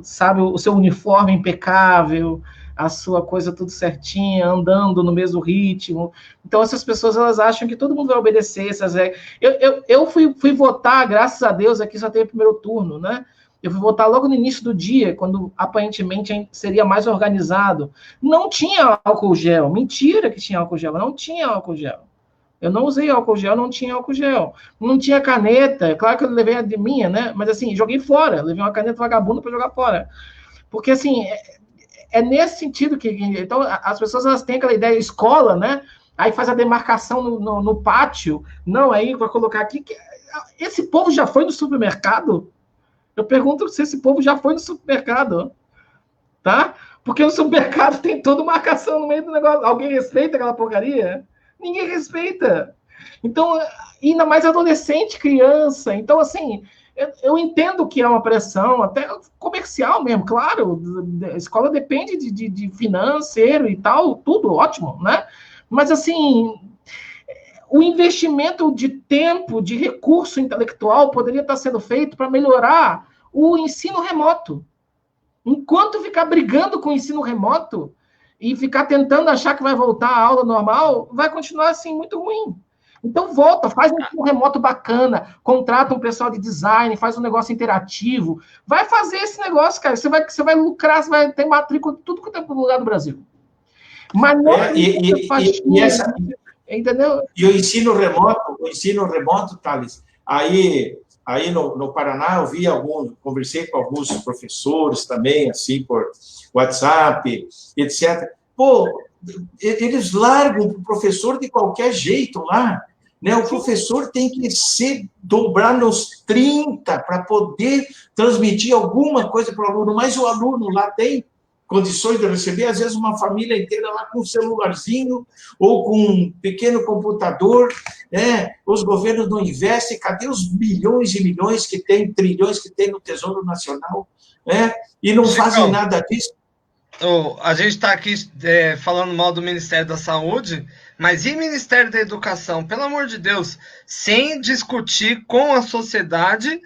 sabe, o seu uniforme impecável, a sua coisa tudo certinha, andando no mesmo ritmo. Então, essas pessoas, elas acham que todo mundo vai obedecer essas regras. Eu fui votar, graças a Deus, aqui só tem o primeiro turno, né? Eu fui votar logo no início do dia, quando aparentemente seria mais organizado. Não tinha álcool gel. Mentira que tinha álcool gel. Não tinha álcool gel. Eu não usei álcool gel, não tinha álcool gel. Não tinha caneta. Claro que eu levei a de minha, né? Mas assim, joguei fora. Levei uma caneta vagabunda para jogar fora. Porque assim, é nesse sentido que... Então, as pessoas, elas têm aquela ideia, escola, né? Aí faz a demarcação no pátio. Não, aí vai colocar aqui... Esse povo já foi no supermercado? Eu pergunto se esse povo já foi no supermercado, tá? Porque o supermercado tem toda marcação no meio do negócio. Alguém respeita aquela porcaria? Ninguém respeita. Então, ainda mais adolescente, criança. Então, assim, eu entendo que é uma pressão, até comercial mesmo, claro. A escola depende de financeiro e tal, tudo ótimo, né? Mas, assim, o investimento de tempo, de recurso intelectual poderia estar sendo feito para melhorar o ensino remoto. Enquanto ficar brigando com o ensino remoto e ficar tentando achar que vai voltar à aula normal, vai continuar assim muito ruim. Então volta, faz um ensino remoto bacana, contrata um pessoal de design, faz um negócio interativo, vai fazer esse negócio, cara. Você vai lucrar, você vai ter matrícula tudo que tem no lugar do Brasil. Mas não entendeu? E o ensino remoto, Thales, aí no Paraná eu vi conversei com alguns professores também, assim, por WhatsApp, etc. Pô, eles largam o professor de qualquer jeito lá, né? O professor tem que dobrar nos 30 para poder transmitir alguma coisa para o aluno, mas o aluno lá tem condições de receber, às vezes, uma família inteira lá com um celularzinho ou com um pequeno computador, né? Os governos não investem, cadê os milhões e milhões que tem, trilhões que tem no Tesouro Nacional, né? E não fazem nada disso. A gente está aqui falando mal do Ministério da Saúde, mas e o Ministério da Educação? Pelo amor de Deus, sem discutir com a sociedade,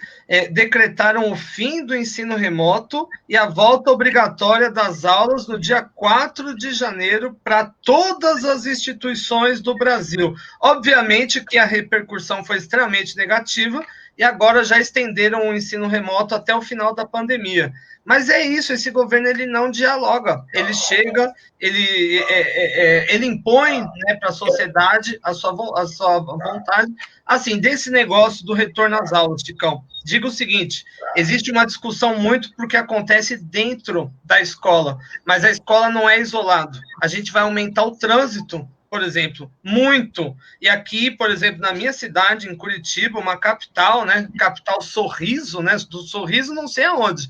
decretaram o fim do ensino remoto e a volta obrigatória das aulas no dia 4 de janeiro para todas as instituições do Brasil. Obviamente que a repercussão foi extremamente negativa e agora já estenderam o ensino remoto até o final da pandemia. Mas é isso, esse governo ele não dialoga, ele chega, ele impõe, né, para a sociedade a sua vontade. Assim, desse negócio do retorno às aulas, Chicão, digo o seguinte, existe uma discussão muito porque acontece dentro da escola, mas a escola não é isolada. A gente vai aumentar o trânsito, por exemplo, muito. E aqui, por exemplo, na minha cidade, em Curitiba, uma capital, né? Capital Sorriso, né? Do Sorriso não sei aonde.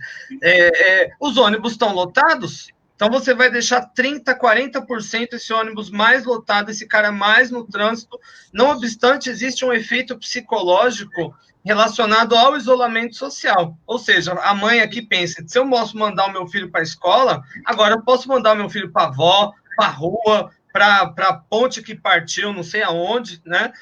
Os ônibus estão lotados, então você vai deixar 30%, 40% esse ônibus mais lotado, esse cara mais no trânsito. Não obstante, existe um efeito psicológico relacionado ao isolamento social. Ou seja, a mãe aqui pensa, se eu posso mandar o meu filho para a escola, agora eu posso mandar o meu filho para a avó, para a rua, para a ponte que partiu, não sei aonde, né?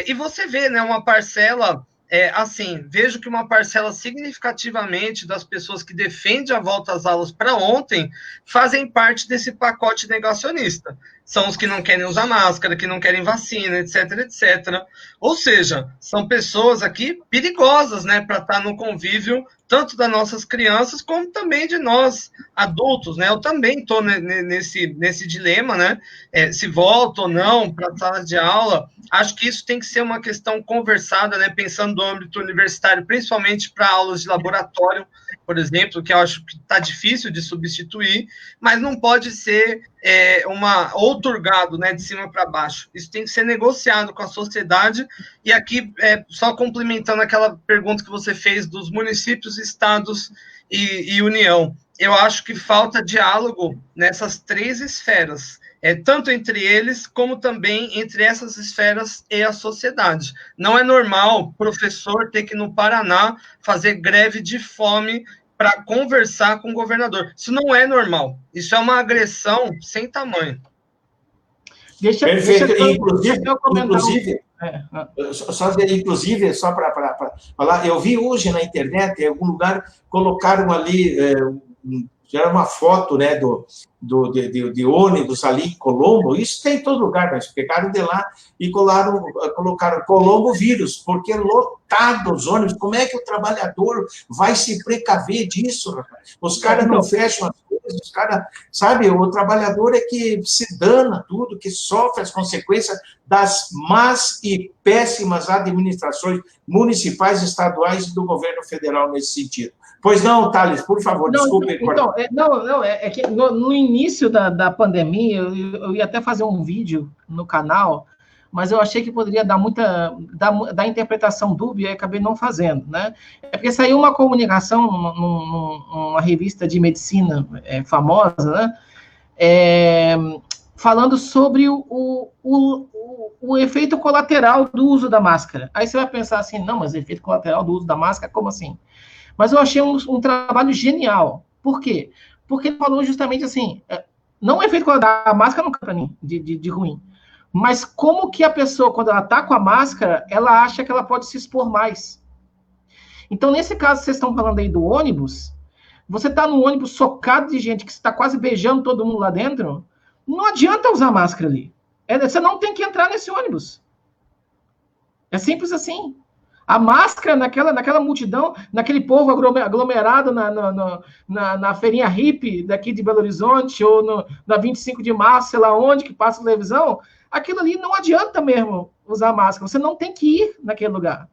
E você vê, né, uma parcela, assim, vejo que uma parcela significativamente das pessoas que defendem a volta às aulas para ontem fazem parte desse pacote negacionista. são os que não querem usar máscara, que não querem vacina, etc, etc. Ou seja, são pessoas aqui perigosas, né, para estar no convívio tanto das nossas crianças como também de nós adultos, né? Eu também estou nesse dilema, né? Se volto ou não para a sala de aula. Acho que isso tem que ser uma questão conversada, né? Pensando no âmbito universitário, principalmente para aulas de laboratório, por exemplo, que eu acho que está difícil de substituir, mas não pode ser outorgado, né, de cima para baixo. Isso tem que ser negociado com a sociedade. E aqui, só complementando aquela pergunta que você fez dos municípios, estados e União, eu acho que falta diálogo nessas 3 esferas, tanto entre eles, como também entre essas esferas e a sociedade. Não é normal professor ter que, no Paraná, fazer greve de fome para conversar com o governador. Isso não é normal. Isso é uma agressão sem tamanho. Perfeito. Inclusive, só para falar, eu vi hoje na internet, em algum lugar, colocaram ali, era uma foto, né, de ônibus ali em Colombo. Isso tem em todo lugar, mas pegaram de lá e colocaram Colombo vírus, porque lotado os ônibus. Como é que o trabalhador vai se precaver disso, rapaz? Os caras não fecham as coisas, os caras, sabe, o trabalhador é que se dana tudo, que sofre as consequências das más e péssimas administrações municipais, estaduais e do governo federal nesse sentido. Pois não, Thales, por favor, desculpe. Então, é que no início da pandemia, eu ia até fazer um vídeo no canal, mas eu achei que poderia dar interpretação dúbia e acabei não fazendo, né? É porque saiu uma comunicação numa revista de medicina famosa, né? Falando sobre o efeito colateral do uso da máscara. Aí você vai pensar assim, não, mas efeito colateral do uso da máscara, como assim? Mas eu achei um trabalho genial. Por quê? Porque ele falou justamente assim, não o efeito colateral da máscara não para mim, de ruim, mas como que a pessoa, quando ela está com a máscara, ela acha que ela pode se expor mais. Então, nesse caso, vocês estão falando aí do ônibus, você está no ônibus socado de gente que está quase beijando todo mundo lá dentro, não adianta usar máscara ali. Você não tem que entrar nesse ônibus. É simples assim. A máscara naquela multidão, naquele povo aglomerado na feirinha hippie daqui de Belo Horizonte, ou na 25 de março, sei lá onde, que passa a televisão, aquilo ali não adianta mesmo usar máscara. Você não tem que ir naquele lugar.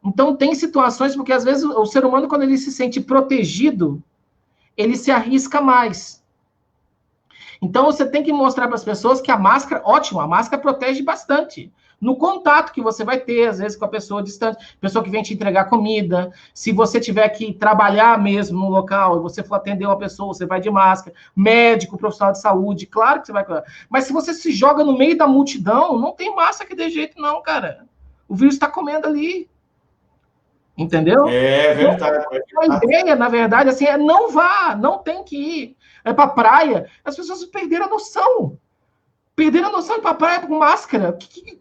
Então, tem situações, porque às vezes o ser humano, quando ele se sente protegido, ele se arrisca mais. Então, você tem que mostrar para as pessoas que a máscara, ótimo, a máscara protege bastante. No contato que você vai ter, às vezes, com a pessoa distante, pessoa que vem te entregar comida, se você tiver que trabalhar mesmo no local, e você for atender uma pessoa, você vai de máscara, médico, profissional de saúde, claro que você vai... Mas se você se joga no meio da multidão, não tem máscara que dê jeito não, cara. O vírus está comendo ali. Entendeu? É verdade. A ideia, na verdade, assim, não vá, não tem que ir. É para praia. As pessoas perderam a noção. Perderam a noção de ir para praia com máscara.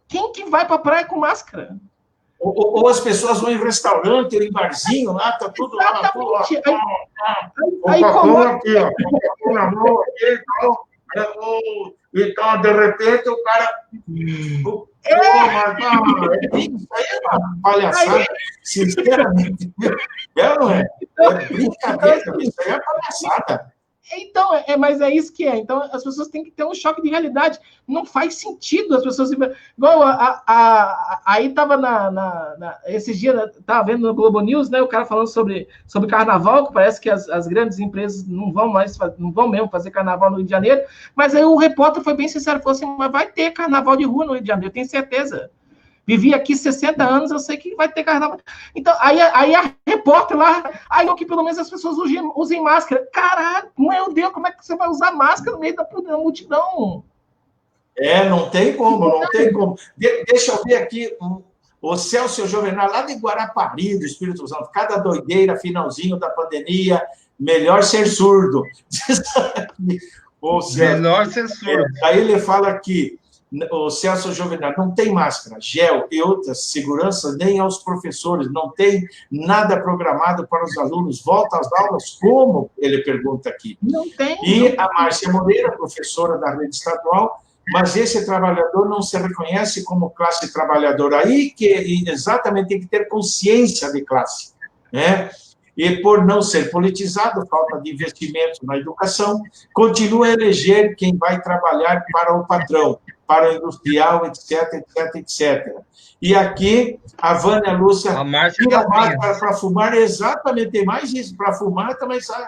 Quem que vai para praia com máscara? Ou as pessoas vão em restaurante, ou em barzinho, lá, tá tudo lá. Exatamente. Aí coloca aqui, ó. Com na mão aqui e tal. De repente, o cara... Isso aí é uma palhaçada, sinceramente. Não é? É brincadeira, isso aí é palhaçada. Então, mas é isso que é. Então, as pessoas têm que ter um choque de realidade. Não faz sentido as pessoas... Igual, aí estava esses dias, estava vendo no Globo News, né, o cara falando sobre carnaval, que parece que as grandes empresas não vão mesmo fazer carnaval no Rio de Janeiro, mas aí o repórter foi bem sincero, falou assim, mas vai ter carnaval de rua no Rio de Janeiro, eu tenho certeza. Vivi aqui 60 anos, eu sei que vai ter carnaval. Então, aí a repórter lá, não, que pelo menos as pessoas usem máscara. Caralho, meu Deus, como é que você vai usar máscara no meio da multidão? Não tem como, não tem como. Deixa eu ver aqui o Celso Jovenal, lá de Guarapari, do Espírito Santo. Cada doideira, finalzinho da pandemia, melhor ser surdo. Melhor ser surdo. Aí ele fala aqui, o Celso Jovenal, não tem máscara, gel e outras seguranças, nem aos professores, não tem nada programado para os alunos. Volta às aulas, como? Ele pergunta aqui. Não tem. E a Márcia Moreira, professora da rede estadual, mas esse trabalhador não se reconhece como classe trabalhadora. Aí que exatamente tem que ter consciência de classe, né? E por não ser politizado, falta de investimento na educação, continua a eleger quem vai trabalhar para o patrão, para o industrial, etc, etc, etc. E aqui, a Vânia Lúcia tira a máscara para fumar, exatamente, tem mais isso, para fumar também sai...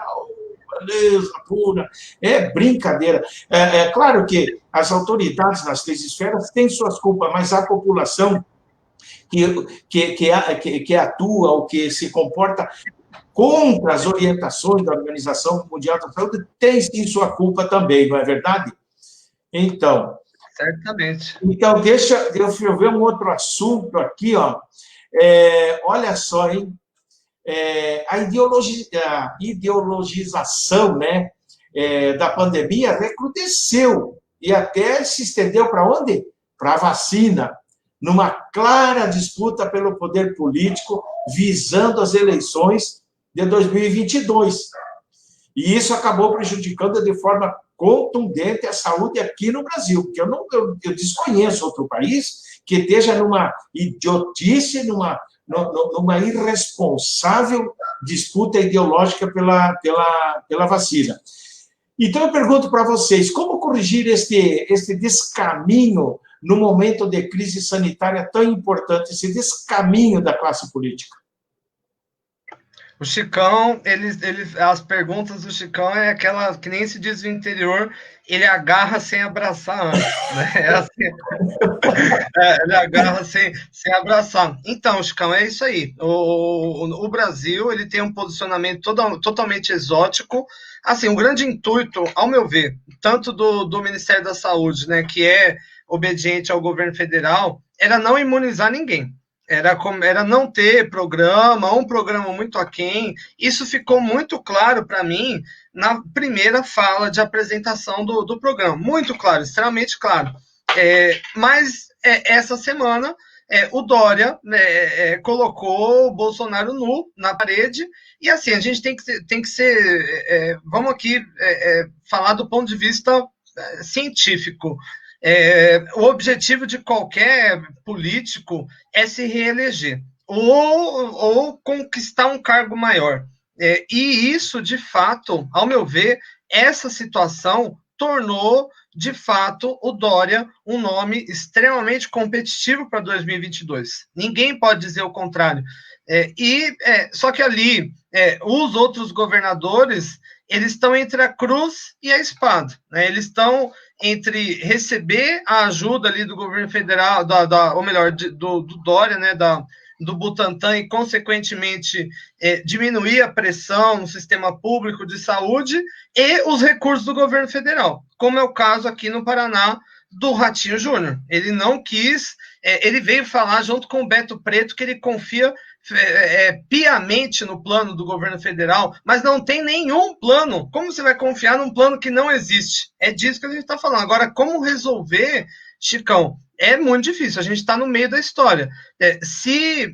beleza pura, é brincadeira. É claro que as autoridades nas três esferas têm suas culpas, mas a população que atua ou que se comporta contra as orientações da Organização Mundial da Saúde tem sim sua culpa também, não é verdade? Então, certamente. Então, deixa eu ver um outro assunto aqui, ó. Olha só, hein? A ideologização, né, da pandemia recrudesceu e até se estendeu para onde? Para a vacina, numa clara disputa pelo poder político visando as eleições de 2022. E isso acabou prejudicando de forma contundente a saúde aqui no Brasil, porque eu desconheço outro país que esteja numa idiotice, numa irresponsável disputa ideológica pela vacina. Então, eu pergunto para vocês, como corrigir este descaminho no momento de crise sanitária tão importante, esse descaminho da classe política? O Chicão, as perguntas do Chicão é aquela que nem se diz no interior, ele agarra sem abraçar antes, né? Ele agarra sem abraçar. Então, Chicão, é isso aí. O Brasil, ele tem um posicionamento totalmente exótico. Assim, o grande intuito, ao meu ver, tanto do Ministério da Saúde, né, que é obediente ao governo federal, era não imunizar ninguém. Era não ter programa, um programa muito aquém. Isso ficou muito claro para mim na primeira fala de apresentação do programa. Muito claro, extremamente claro. Mas essa semana, o Dória colocou o Bolsonaro nu na parede. E assim, a gente tem que ser... vamos aqui falar do ponto de vista científico. O objetivo de qualquer político é se reeleger ou conquistar um cargo maior. E isso, de fato, ao meu ver, essa situação tornou, de fato, o Dória um nome extremamente competitivo para 2022. Ninguém pode dizer o contrário. Só que ali, os outros governadores, eles estão entre a cruz e a espada, né? Eles estão entre receber a ajuda ali do governo federal, ou melhor, do Dória, né, do Butantan, e, consequentemente, diminuir a pressão no sistema público de saúde e os recursos do governo federal, como é o caso aqui no Paraná do Ratinho Júnior. Ele não quis, ele veio falar junto com o Beto Preto que ele confia piamente no plano do governo federal, mas não tem nenhum plano. Como você vai confiar num plano que não existe? É disso que a gente está falando. Agora, como resolver, Chicão? É muito difícil, a gente está no meio da história. Se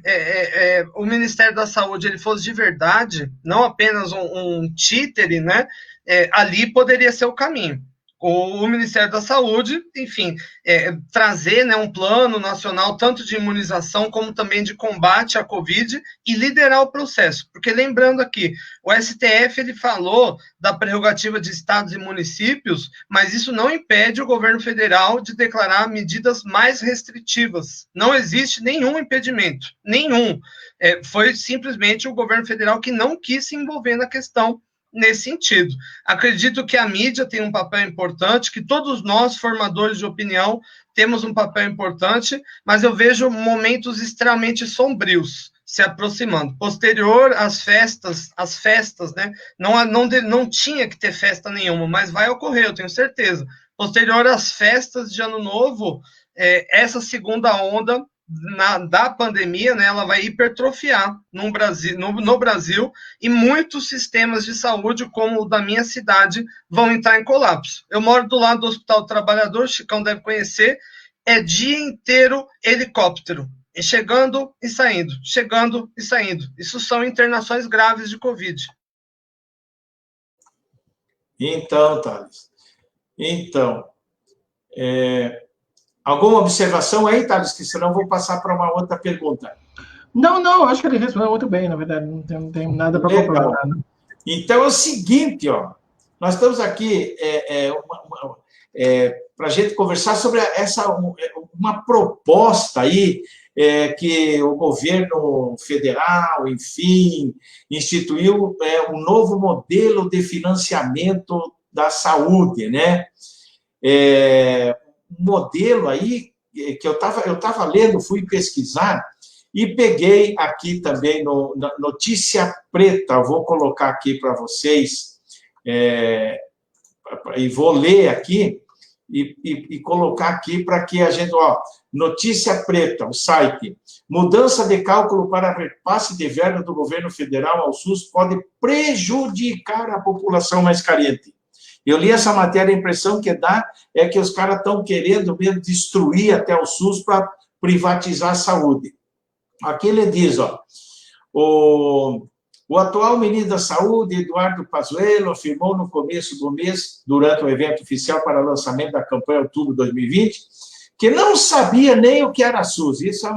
o Ministério da Saúde ele fosse de verdade, não apenas um títere, né, ali poderia ser o caminho. O Ministério da Saúde, enfim, trazer, né, um plano nacional, tanto de imunização como também de combate à Covid, e liderar o processo. Porque, lembrando aqui, o STF ele falou da prerrogativa de estados e municípios, mas isso não impede o governo federal de declarar medidas mais restritivas. Não existe nenhum impedimento, nenhum. Foi simplesmente o governo federal que não quis se envolver na questão nesse sentido. Acredito que a mídia tem um papel importante, que todos nós, formadores de opinião, temos um papel importante, mas eu vejo momentos extremamente sombrios se aproximando. Posterior às festas, né? Não tinha que ter festa nenhuma, mas vai ocorrer, eu tenho certeza. Posterior às festas de Ano Novo, essa segunda onda da pandemia, né, ela vai hipertrofiar no Brasil, e muitos sistemas de saúde, como o da minha cidade, vão entrar em colapso. Eu moro do lado do Hospital do Trabalhador, o Chicão deve conhecer, é dia inteiro helicóptero, chegando e saindo, chegando e saindo. Isso são internações graves de Covid. Então, Thales, alguma observação aí, Thales, que senão eu vou passar para uma outra pergunta. Não, acho que ele respondeu muito bem, na verdade, não tem nada para complementar. Então é o seguinte, ó, nós estamos aqui para a gente conversar sobre uma proposta aí que o governo federal, enfim, instituiu um novo modelo de financiamento da saúde, né? Um modelo aí que eu estava lendo, fui pesquisar e peguei aqui também na Notícia Preta, vou colocar aqui para vocês, e vou ler aqui e colocar aqui para que a gente... Notícia Preta, o site. Mudança de cálculo para repasse de verba do governo federal ao SUS pode prejudicar a população mais carente. Eu li essa matéria, a impressão que dá é que os caras estão querendo mesmo destruir até o SUS para privatizar a saúde. Aqui ele diz, o atual ministro da Saúde, Eduardo Pazuello, afirmou no começo do mês, durante o evento oficial para o lançamento da campanha Outubro 2020, que não sabia nem o que era SUS, isso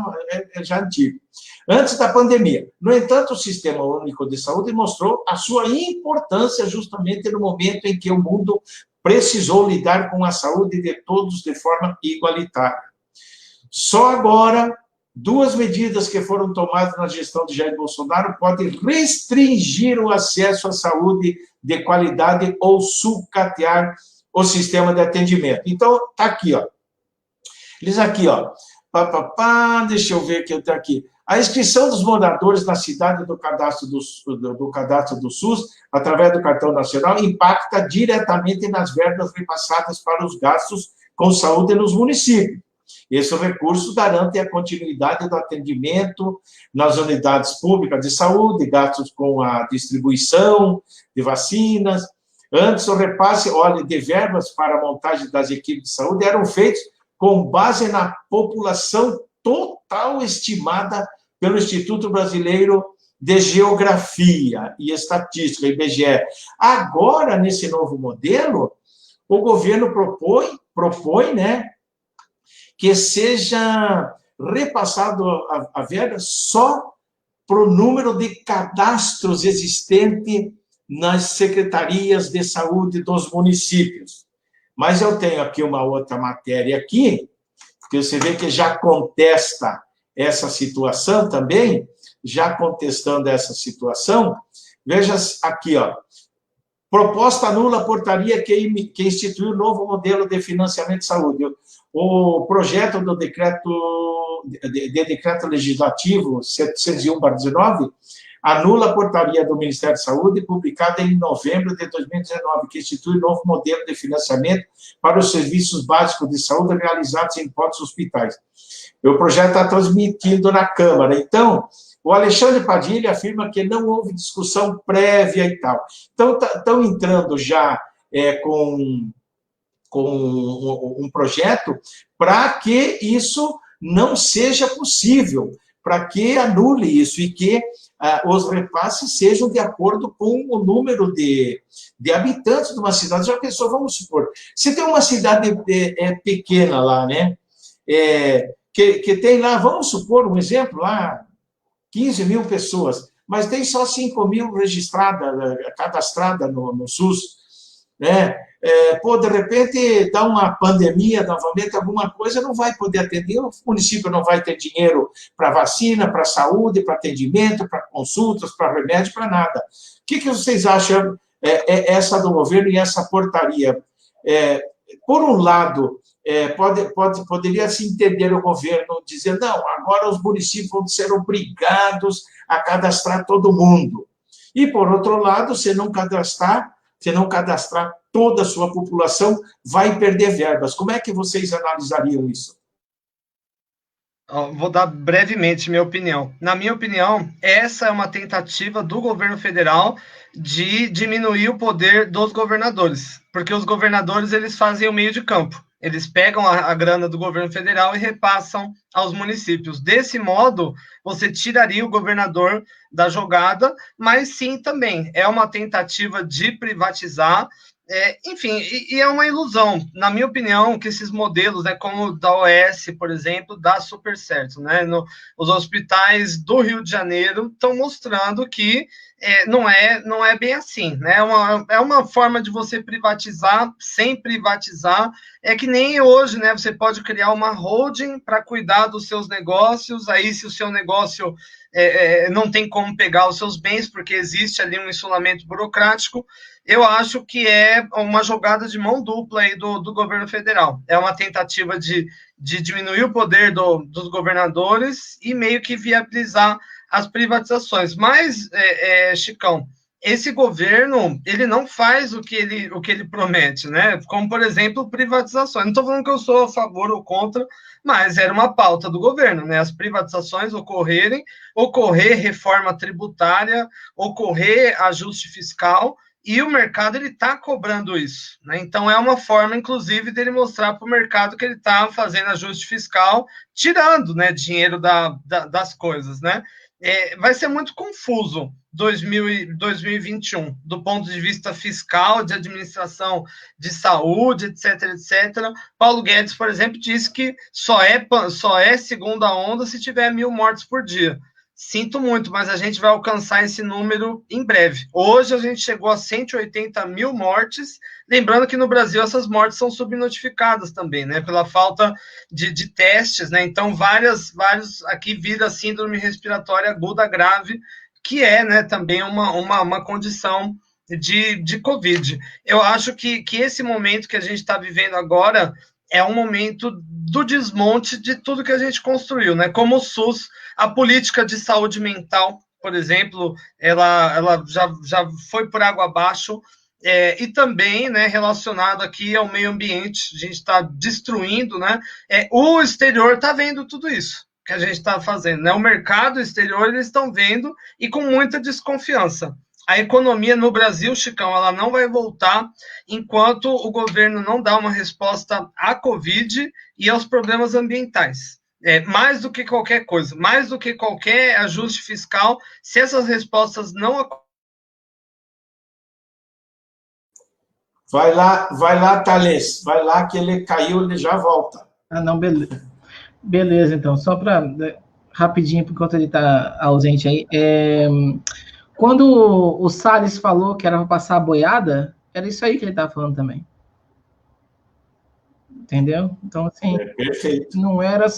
é já antigo, antes da pandemia. No entanto, o Sistema Único de Saúde mostrou a sua importância justamente no momento em que o mundo precisou lidar com a saúde de todos de forma igualitária. Só agora, 2 medidas que foram tomadas na gestão de Jair Bolsonaro podem restringir o acesso à saúde de qualidade ou sucatear o sistema de atendimento. Então, está aqui, Eles aqui, deixa eu ver o que está aqui. A inscrição dos moradores na cidade do cadastro do SUS, através do cartão nacional, impacta diretamente nas verbas repassadas para os gastos com saúde nos municípios. Esse recurso garante a continuidade do atendimento nas unidades públicas de saúde, gastos com a distribuição de vacinas. Antes, o repasse de verbas para a montagem das equipes de saúde eram feitos com base na população total estimada pelo Instituto Brasileiro de Geografia e Estatística, IBGE. Agora, nesse novo modelo, o governo propõe, né, que seja repassado a verba só para o número de cadastros existente nas secretarias de saúde dos municípios. Mas eu tenho aqui uma outra matéria aqui, que você vê que já contesta essa situação também, já contestando essa situação. Veja aqui, proposta anula a portaria que instituiu o novo modelo de financiamento de saúde. O projeto do decreto legislativo 701/19 anula a portaria do Ministério da Saúde, publicada em novembro de 2019, que institui novo modelo de financiamento para os serviços básicos de saúde realizados em postos hospitais. O projeto está transmitido na Câmara. Então, o Alexandre Padilha afirma que não houve discussão prévia e tal. Então, estão entrando já com um projeto para que isso não seja possível, para que anule isso e que os repasses sejam de acordo com o número de habitantes de uma cidade. Já pensou, vamos supor, se tem uma cidade pequena lá, né, que tem lá, vamos supor, um exemplo, lá, 15 mil pessoas, mas tem só 5 mil registradas, cadastradas no SUS, né? De repente, dá uma pandemia novamente, alguma coisa, não vai poder atender, o município não vai ter dinheiro para vacina, para saúde, para atendimento, para consultas, para remédio, para nada. O que vocês acham essa do governo e essa portaria? Por um lado, poderia se entender o governo dizer, não, agora os municípios vão ser obrigados a cadastrar todo mundo. E, por outro lado, se não cadastrar toda a sua população, vai perder verbas. Como é que vocês analisariam isso? Vou dar brevemente minha opinião. Na minha opinião, essa é uma tentativa do governo federal de diminuir o poder dos governadores, porque os governadores eles fazem o meio de campo. Eles pegam a grana do governo federal e repassam aos municípios. Desse modo, você tiraria o governador da jogada, mas sim também é uma tentativa de privatizar. Enfim, e é uma ilusão, na minha opinião, que esses modelos, né, como o da OS, por exemplo, dá super certo, né? Os hospitais do Rio de Janeiro estão mostrando que não é bem assim, né? É uma forma de você privatizar sem privatizar. É que nem hoje, né? Você pode criar uma holding para cuidar dos seus negócios. Aí, se o seu negócio não tem como pegar os seus bens, porque existe ali um isolamento burocrático, eu acho que é uma jogada de mão dupla aí do governo federal. É uma tentativa de diminuir o poder dos governadores e meio que viabilizar as privatizações. Mas, Chicão, esse governo, ele não faz o que ele promete, né? Como, por exemplo, privatizações. Não estou falando que eu sou a favor ou contra, mas era uma pauta do governo, né? As privatizações ocorrer reforma tributária, ocorrer ajuste fiscal, e o mercado ele está cobrando isso, né? Então é uma forma, inclusive, dele mostrar para o mercado que ele está fazendo ajuste fiscal, tirando, né, dinheiro das coisas, né? Vai ser muito confuso 2021, do ponto de vista fiscal, de administração de saúde, etc, etc. Paulo Guedes, por exemplo, disse que só é segunda onda se tiver 1.000 mortes por dia. Sinto muito, mas a gente vai alcançar esse número em breve. Hoje a gente chegou a 180 mil mortes, lembrando que no Brasil essas mortes são subnotificadas também, né? Pela falta de testes, né? Então, vários aqui vira síndrome respiratória aguda grave, que é, né, também uma condição de Covid. Eu acho que esse momento que a gente está vivendo agora é um momento do desmonte de tudo que a gente construiu, né? Como o SUS, a política de saúde mental, por exemplo, ela já foi por água abaixo, e também, né, relacionado aqui ao meio ambiente, a gente está destruindo, né? O exterior está vendo tudo isso que a gente está fazendo, né? O mercado exterior, eles estão vendo e com muita desconfiança. A economia no Brasil, Chicão, ela não vai voltar enquanto o governo não dá uma resposta à Covid e aos problemas ambientais. Mais do que qualquer coisa, mais do que qualquer ajuste fiscal, se essas respostas não... Vai lá, Thales, vai lá que ele caiu, ele já volta. Ah, não, beleza, então, só para rapidinho, por enquanto ele está ausente aí, quando o Salles falou que era para passar a boiada, era isso aí que ele estava falando também. Entendeu? Então, assim, perfeito. não era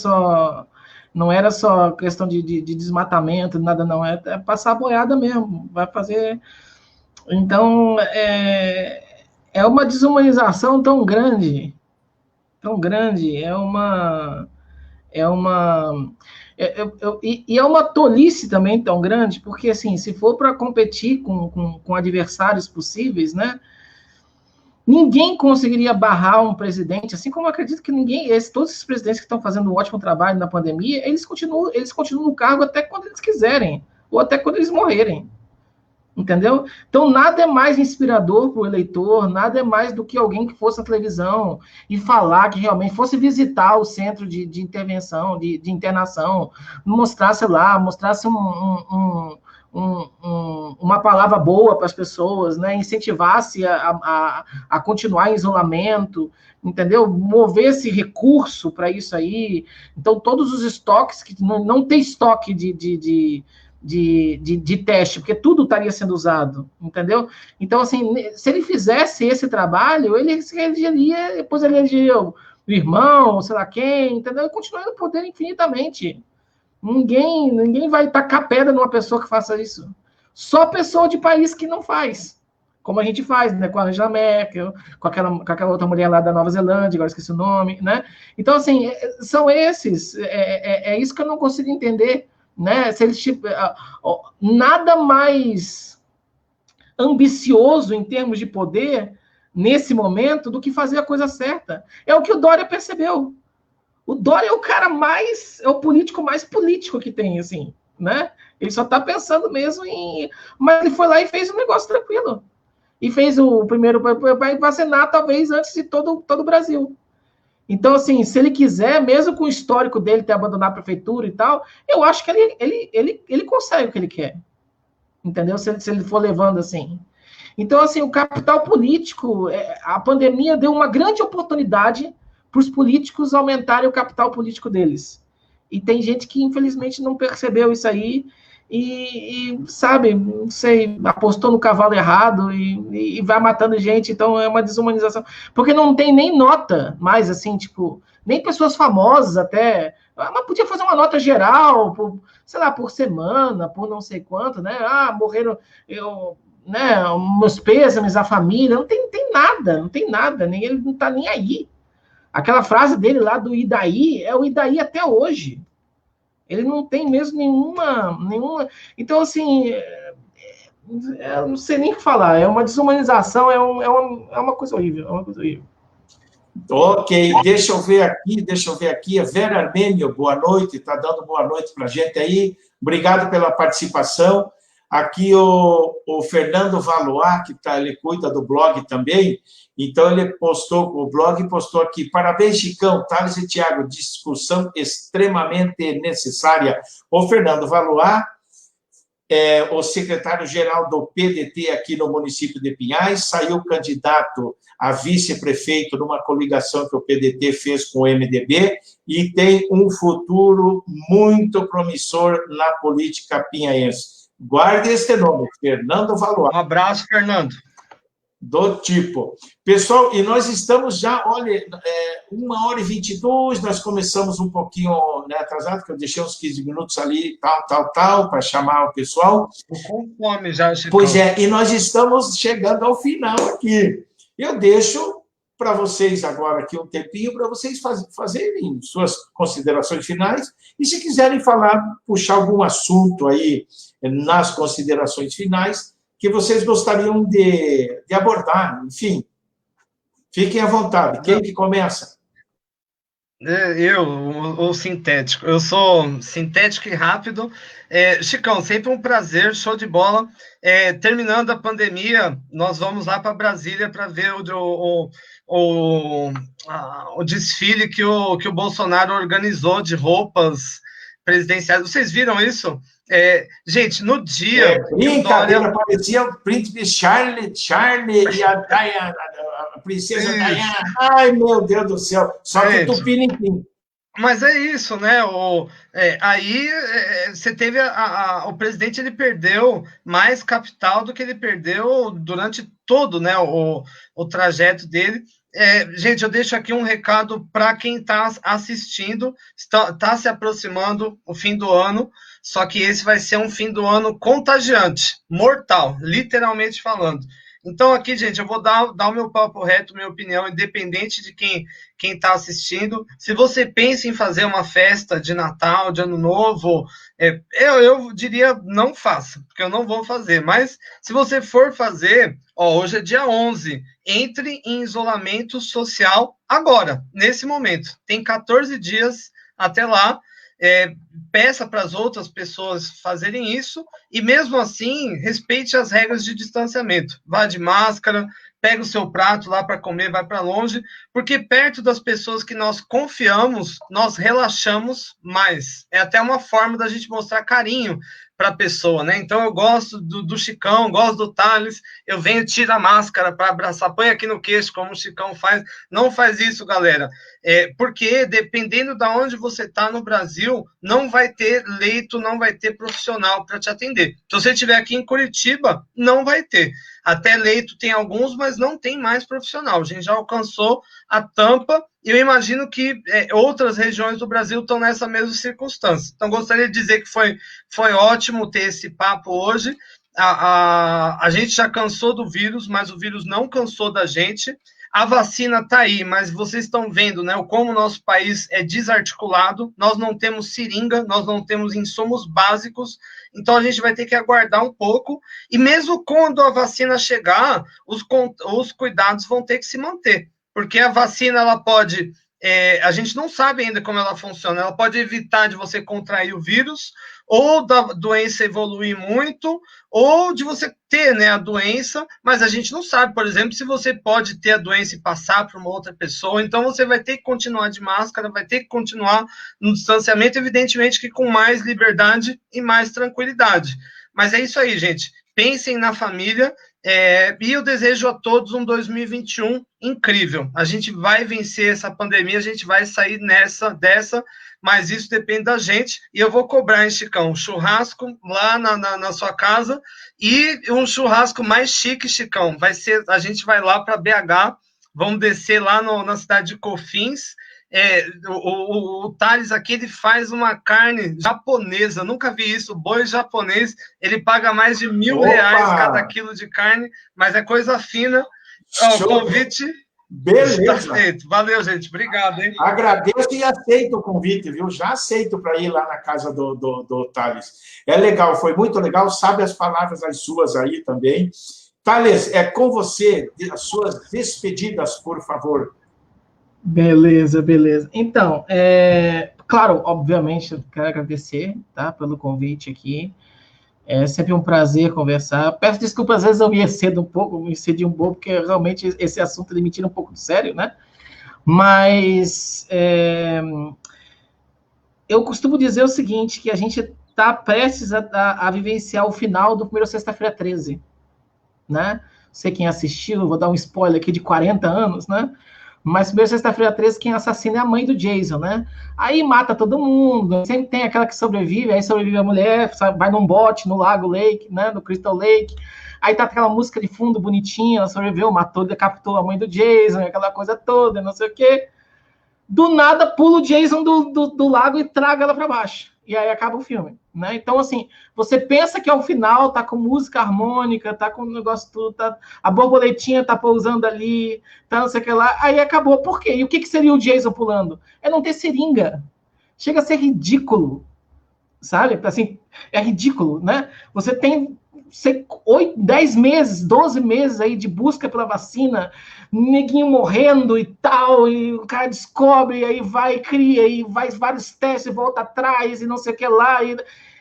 só questão de desmatamento, nada, não. É passar a boiada mesmo. Vai fazer... Então, é uma desumanização tão grande, e é uma tolice também tão grande, porque, assim, se for para competir com adversários possíveis, né, ninguém conseguiria barrar um presidente, assim como eu acredito que todos esses presidentes que estão fazendo um ótimo trabalho na pandemia, eles continuam no cargo até quando eles quiserem, ou até quando eles morrerem. Entendeu? Então, nada é mais inspirador para o eleitor, nada é mais do que alguém que fosse à televisão e falar que realmente fosse visitar o centro de intervenção, de internação, mostrasse uma palavra boa para as pessoas, né? Incentivasse a continuar em isolamento, entendeu? Mover esse recurso para isso aí. Então, todos os estoques, que não tem estoque de teste, porque tudo estaria sendo usado, entendeu? Então, assim, se ele fizesse esse trabalho, ele se elegeria, depois ele elegeria o irmão, sei lá quem, entendeu? E continuaria no poder infinitamente. Ninguém vai tacar pedra numa pessoa que faça isso. Só pessoa de país que não faz. Como a gente faz, né? Com a Angela Merkel, com aquela outra mulher lá da Nova Zelândia, agora esqueci o nome, né? Então, assim, são esses. É isso que eu não consigo entender, né? Se eles, nada mais ambicioso em termos de poder nesse momento do que fazer a coisa certa. É o que o Dória percebeu. O Dória é o cara é o político mais político que tem, assim, né? Ele só tá pensando mesmo mas ele foi lá e fez um negócio tranquilo. E fez o primeiro para vacinar, talvez, antes de todo o Brasil. Então, assim, se ele quiser, mesmo com o histórico dele ter abandonado a prefeitura e tal, eu acho que ele consegue o que ele quer. Entendeu? Se ele for levando assim. Então, assim, o capital político, a pandemia deu uma grande oportunidade para os políticos aumentarem o capital político deles. E tem gente que, infelizmente, não percebeu isso aí sabe, não sei, apostou no cavalo errado e vai matando gente. Então, é uma desumanização. Porque não tem nem nota mais, assim, tipo, nem pessoas famosas até. Mas podia fazer uma nota geral, por, sei lá, por semana, por não sei quanto, né? Ah, morreram... né, meus pêsames à família, não tem nada, nem ele não tá nem aí. Aquela frase dele lá do Idaí é o Idaí até hoje. Ele não tem mesmo nenhuma. Então, assim, eu não sei nem o que falar. É uma desumanização, é uma coisa horrível, é uma coisa horrível. Ok, deixa eu ver aqui. A Vera Armênio, boa noite, está dando boa noite para a gente aí. Obrigado pela participação. Aqui o Fernando Valois, que ele cuida do blog também, então ele postou, o blog postou aqui, parabéns, Chicão, Thales e Tiago, discussão extremamente necessária. O Fernando Valois é o secretário-geral do PDT aqui no município de Pinhais, saiu candidato a vice-prefeito numa coligação que o PDT fez com o MDB e tem um futuro muito promissor na política pinhaense. Guarde este nome, Fernando Valois. Um abraço, Fernando. Do tipo. Pessoal, e nós estamos já, olha, 1h22, nós começamos um pouquinho, né, atrasado, que eu deixei uns 15 minutos ali, tal, para chamar o pessoal. Estou com fome já, Chico. Pois é, e nós estamos chegando ao final aqui. Eu deixo para vocês agora aqui um tempinho para vocês fazerem suas considerações finais e se quiserem falar, puxar algum assunto aí nas considerações finais que vocês gostariam de abordar, enfim. Fiquem à vontade. Quem que começa? O sintético. Eu sou sintético e rápido. Chicão, sempre um prazer, show de bola. Terminando a pandemia, nós vamos lá para Brasília para ver o desfile que o Bolsonaro organizou de roupas presidenciais. Vocês viram isso? Gente, no dia... brincadeira, parecia o príncipe Charlie e a princesa Diana. Ai, meu Deus do céu. Só que tupiniquim. Mas é isso, né? Aí você teve o presidente, ele perdeu mais capital do que ele perdeu durante todo, né, o trajeto dele. Gente, eu deixo aqui um recado para quem está assistindo. Está se aproximando o fim do ano, só que esse vai ser um fim do ano contagiante, mortal, literalmente falando. Então, aqui, gente, eu vou dar o meu papo reto, minha opinião, independente de quem está assistindo. Se você pensa em fazer uma festa de Natal, de Ano Novo, eu diria não faça, porque eu não vou fazer. Mas, se você for fazer, hoje é dia 11, entre em isolamento social agora, nesse momento. Tem 14 dias até lá. Peça para as outras pessoas fazerem isso e, mesmo assim, respeite as regras de distanciamento. Vá de máscara, pega o seu prato lá para comer, vai para longe, porque perto das pessoas que nós confiamos, nós relaxamos mais. É até uma forma da gente mostrar carinho para a pessoa, né? Então, eu gosto do Chicão, gosto do Thales, eu venho, tiro a máscara para abraçar, põe aqui no queixo, como o Chicão faz. Não faz isso, galera. Porque, dependendo de onde você está no Brasil, não vai ter leito, não vai ter profissional para te atender. Se você estiver aqui em Curitiba, não vai ter. Até leito tem alguns, mas não tem mais profissional. A gente já alcançou a tampa e eu imagino que outras regiões do Brasil estão nessa mesma circunstância. Então, gostaria de dizer que foi ótimo ter esse papo hoje. A gente já cansou do vírus, mas o vírus não cansou da gente. A vacina está aí, mas vocês estão vendo, né, como o nosso país é desarticulado, nós não temos seringa, nós não temos insumos básicos, então a gente vai ter que aguardar um pouco, e mesmo quando a vacina chegar, os cuidados vão ter que se manter, porque a vacina ela pode a gente não sabe ainda como ela funciona. Ela pode evitar de você contrair o vírus, ou da doença evoluir muito, ou de você ter, né, a doença, mas a gente não sabe, por exemplo, se você pode ter a doença e passar para uma outra pessoa. Então você vai ter que continuar de máscara, vai ter que continuar no distanciamento, evidentemente que com mais liberdade e mais tranquilidade. Mas é isso aí, gente. Pensem na família, e eu desejo a todos um 2021 incrível. A gente vai vencer essa pandemia, a gente vai sair dessa, mas isso depende da gente. E eu vou cobrar, hein, Chicão, um churrasco lá na sua casa, e um churrasco mais chique, Chicão. A gente vai lá para BH, vamos descer lá na cidade de Cofins. O Thales aqui, ele faz uma carne japonesa, nunca vi isso, boi japonês, ele paga mais de R$1.000 cada quilo de carne, mas é coisa fina. O convite está feito. Valeu, gente, obrigado, hein? Agradeço e aceito o convite, viu? Já aceito para ir lá na casa do Thales. É legal, foi muito legal, sabe as palavras as suas aí também. Thales, é com você, as suas despedidas, por favor. Beleza. Então, claro, obviamente, eu quero agradecer, tá, pelo convite aqui. É sempre um prazer conversar. Peço desculpas, às vezes eu me excedi um pouco, porque realmente esse assunto me tira um pouco do sério, né? Mas eu costumo dizer o seguinte, que a gente está prestes a vivenciar o final do primeiro Sexta-feira 13, né? Sei quem assistiu, vou dar um spoiler aqui de 40 anos, né? Mas primeiro Sexta-feira 13, quem assassina é a mãe do Jason, né? Aí mata todo mundo, sempre tem aquela que sobrevive, aí sobrevive a mulher, vai num bote no Lago Lake, né? No Crystal Lake. Aí tá aquela música de fundo bonitinha, ela sobreviveu, matou, decapitou a mãe do Jason, aquela coisa toda, não sei o quê. Do nada, pula o Jason do lago e traga ela para baixo. E aí acaba o filme, né? Então, assim, você pensa que ao final tá com música harmônica, tá com o negócio tudo, tá, a borboletinha tá pousando ali, tá não sei o que lá, aí acabou. Por quê? E o que seria o Jason pulando? É não ter seringa. Chega a ser ridículo, sabe? Assim, é ridículo, né? Você tem 10 meses, 12 meses aí de busca pela vacina, neguinho morrendo e tal, e o cara descobre, e aí vai, cria, e faz vários testes, volta atrás, e não sei o que lá,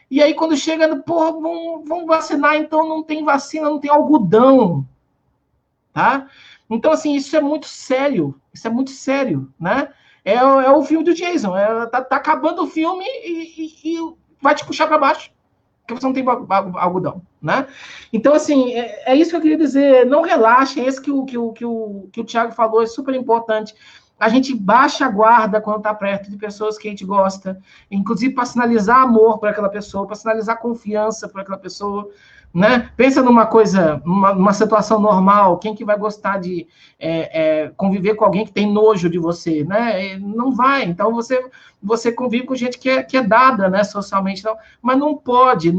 e aí quando chega no, porra, vamos vacinar, então não tem vacina, não tem algodão, tá? Então, assim, isso é muito sério, né? É o filme do Jason, tá acabando o filme e vai te puxar para baixo, porque você não tem algodão, né? Então, assim, é isso que eu queria dizer. Não relaxem, esse que o Thiago falou é super importante. A gente baixa a guarda quando está perto de pessoas que a gente gosta, inclusive para sinalizar amor para aquela pessoa, para sinalizar confiança para aquela pessoa, né? Pensa numa coisa, numa situação normal, quem que vai gostar de conviver com alguém que tem nojo de você, né? Não vai. Então, você convive com gente que é dada, né, socialmente, não, mas não pode,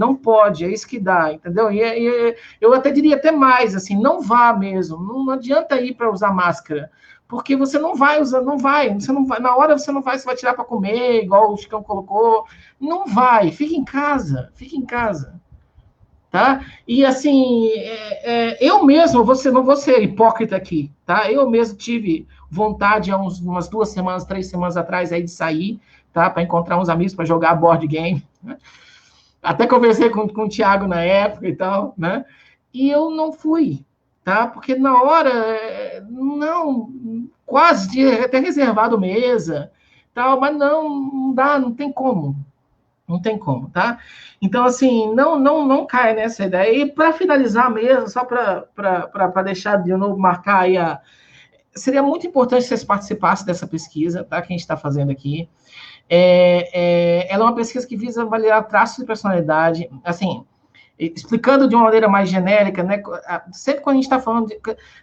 é isso que dá, entendeu? E eu até diria até mais, assim, não vá mesmo, não adianta ir para usar máscara, porque você não vai usar, você não vai, na hora você não vai, você vai tirar para comer, igual o Chicão colocou, não vai, fica em casa, tá? E assim, eu mesmo, não vou ser hipócrita aqui, tá? Eu mesmo tive vontade há umas 2 semanas, 3 semanas atrás aí de sair, tá? Para encontrar uns amigos para jogar board game, né? Até conversei com o Thiago na época e tal, né? E eu não fui, tá? Porque na hora, quase tinha até reservado mesa, tal, mas não dá, não tem como. Não tem como, tá? Então, assim, não cai nessa ideia. E para finalizar mesmo, só para deixar de novo marcar aí seria muito importante que vocês participassem dessa pesquisa, tá? Que a gente está fazendo aqui. Ela é uma pesquisa que visa avaliar traços de personalidade, assim, explicando de uma maneira mais genérica, né? Sempre quando a gente está falando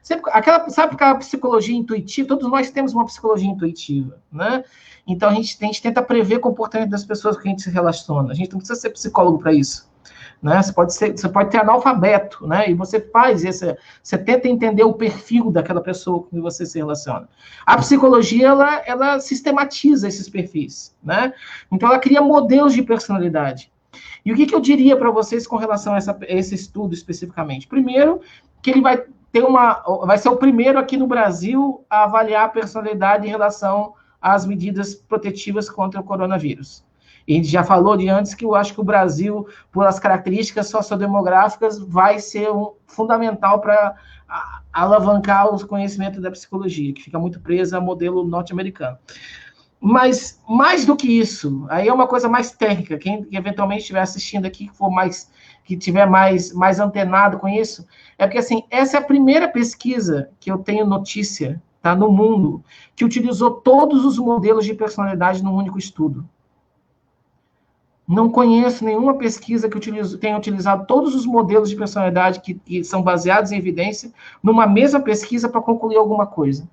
sabe aquela psicologia intuitiva, todos nós temos uma psicologia intuitiva, né? Então a gente tenta prever o comportamento das pessoas com quem a gente se relaciona. A gente não precisa ser psicólogo para isso, né? Você pode ter analfabeto, né? E você você tenta entender o perfil daquela pessoa com quem você se relaciona. A psicologia ela sistematiza esses perfis, né? Então ela cria modelos de personalidade. E o que eu diria para vocês com relação a esse estudo especificamente? Primeiro, que ele vai ser o primeiro aqui no Brasil a avaliar a personalidade em relação as medidas protetivas contra o coronavírus. E a gente já falou de antes que eu acho que o Brasil, por as características sociodemográficas, vai ser fundamental para alavancar o conhecimento da psicologia, que fica muito presa ao modelo norte-americano. Mas, mais do que isso, aí é uma coisa mais técnica, quem eventualmente estiver assistindo aqui, que tiver mais antenado com isso, é porque, assim, essa é a primeira pesquisa que eu tenho notícia, tá, no mundo, que utilizou todos os modelos de personalidade num único estudo. Não conheço nenhuma pesquisa que tenha utilizado todos os modelos de personalidade que são baseados em evidência numa mesma pesquisa para concluir alguma coisa.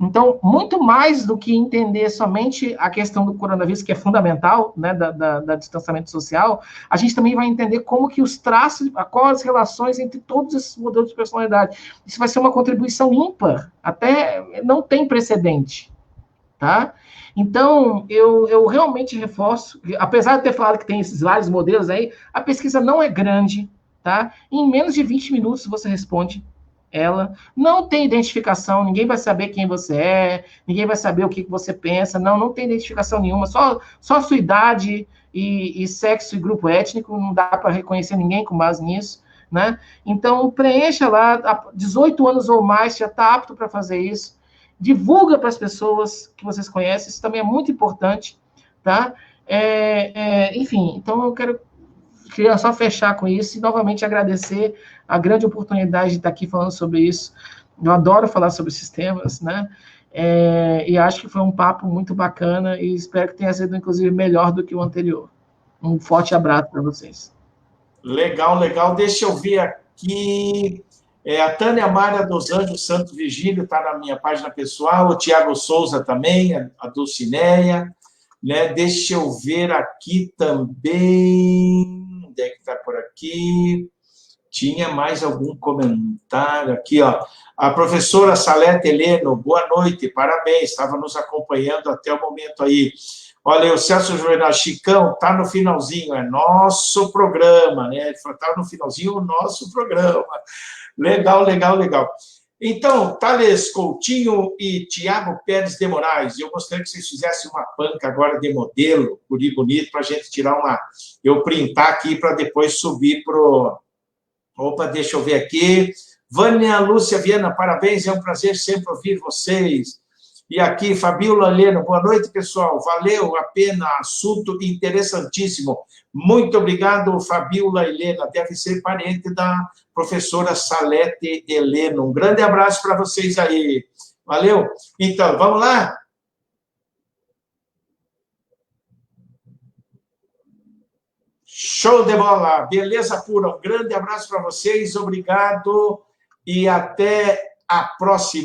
Então, muito mais do que entender somente a questão do coronavírus, que é fundamental, né, da distanciamento social, a gente também vai entender como que os traços, quais as relações entre todos esses modelos de personalidade. Isso vai ser uma contribuição ímpar, até não tem precedente, tá? Então, eu realmente reforço, apesar de ter falado que tem esses vários modelos aí, a pesquisa não é grande, tá? Em menos de 20 minutos você responde ela. Não tem identificação, ninguém vai saber quem você é, ninguém vai saber o que você pensa, não tem identificação nenhuma, só sua idade e sexo e grupo étnico, não dá para reconhecer ninguém com base nisso, né? Então, preencha lá, 18 anos ou mais, já está apto para fazer isso. Divulga para as pessoas que vocês conhecem, isso também é muito importante, tá? Enfim, então eu queria só fechar com isso e novamente agradecer a grande oportunidade de estar aqui falando sobre isso. Eu adoro falar sobre sistemas, né? E acho que foi um papo muito bacana e espero que tenha sido, inclusive, melhor do que o anterior. Um forte abraço para vocês. Legal, legal. Deixa eu ver aqui. A Tânia Maria dos Anjos Santo Vigílio está na minha página pessoal, o Tiago Souza também, a Dulcinéia, né? Deixa eu ver aqui também. Onde é que está por aqui? Tinha mais algum comentário aqui, ó. A professora Salete Heleno, boa noite, parabéns, estava nos acompanhando até o momento aí. Olha, o Celso Juvenal Chicão está no finalzinho, é nosso programa, né? Ele falou, está no finalzinho o nosso programa. Legal, legal, legal. Então, Thales Coutinho e Tiago Pérez de Moraes, eu gostaria que vocês fizessem uma panca agora de modelo, guri bonito, para a gente tirar eu printar aqui para depois subir para o... Opa, deixa eu ver aqui. Vânia Lúcia Viana, parabéns, é um prazer sempre ouvir vocês. E aqui, Fabiola Heleno, boa noite, pessoal. Valeu a pena, assunto interessantíssimo. Muito obrigado, Fabiola Helena. Deve ser parente da professora Salete Heleno. Um grande abraço para vocês aí. Valeu? Então, vamos lá? Show de bola. Beleza pura. Um grande abraço para vocês. Obrigado e até a próxima.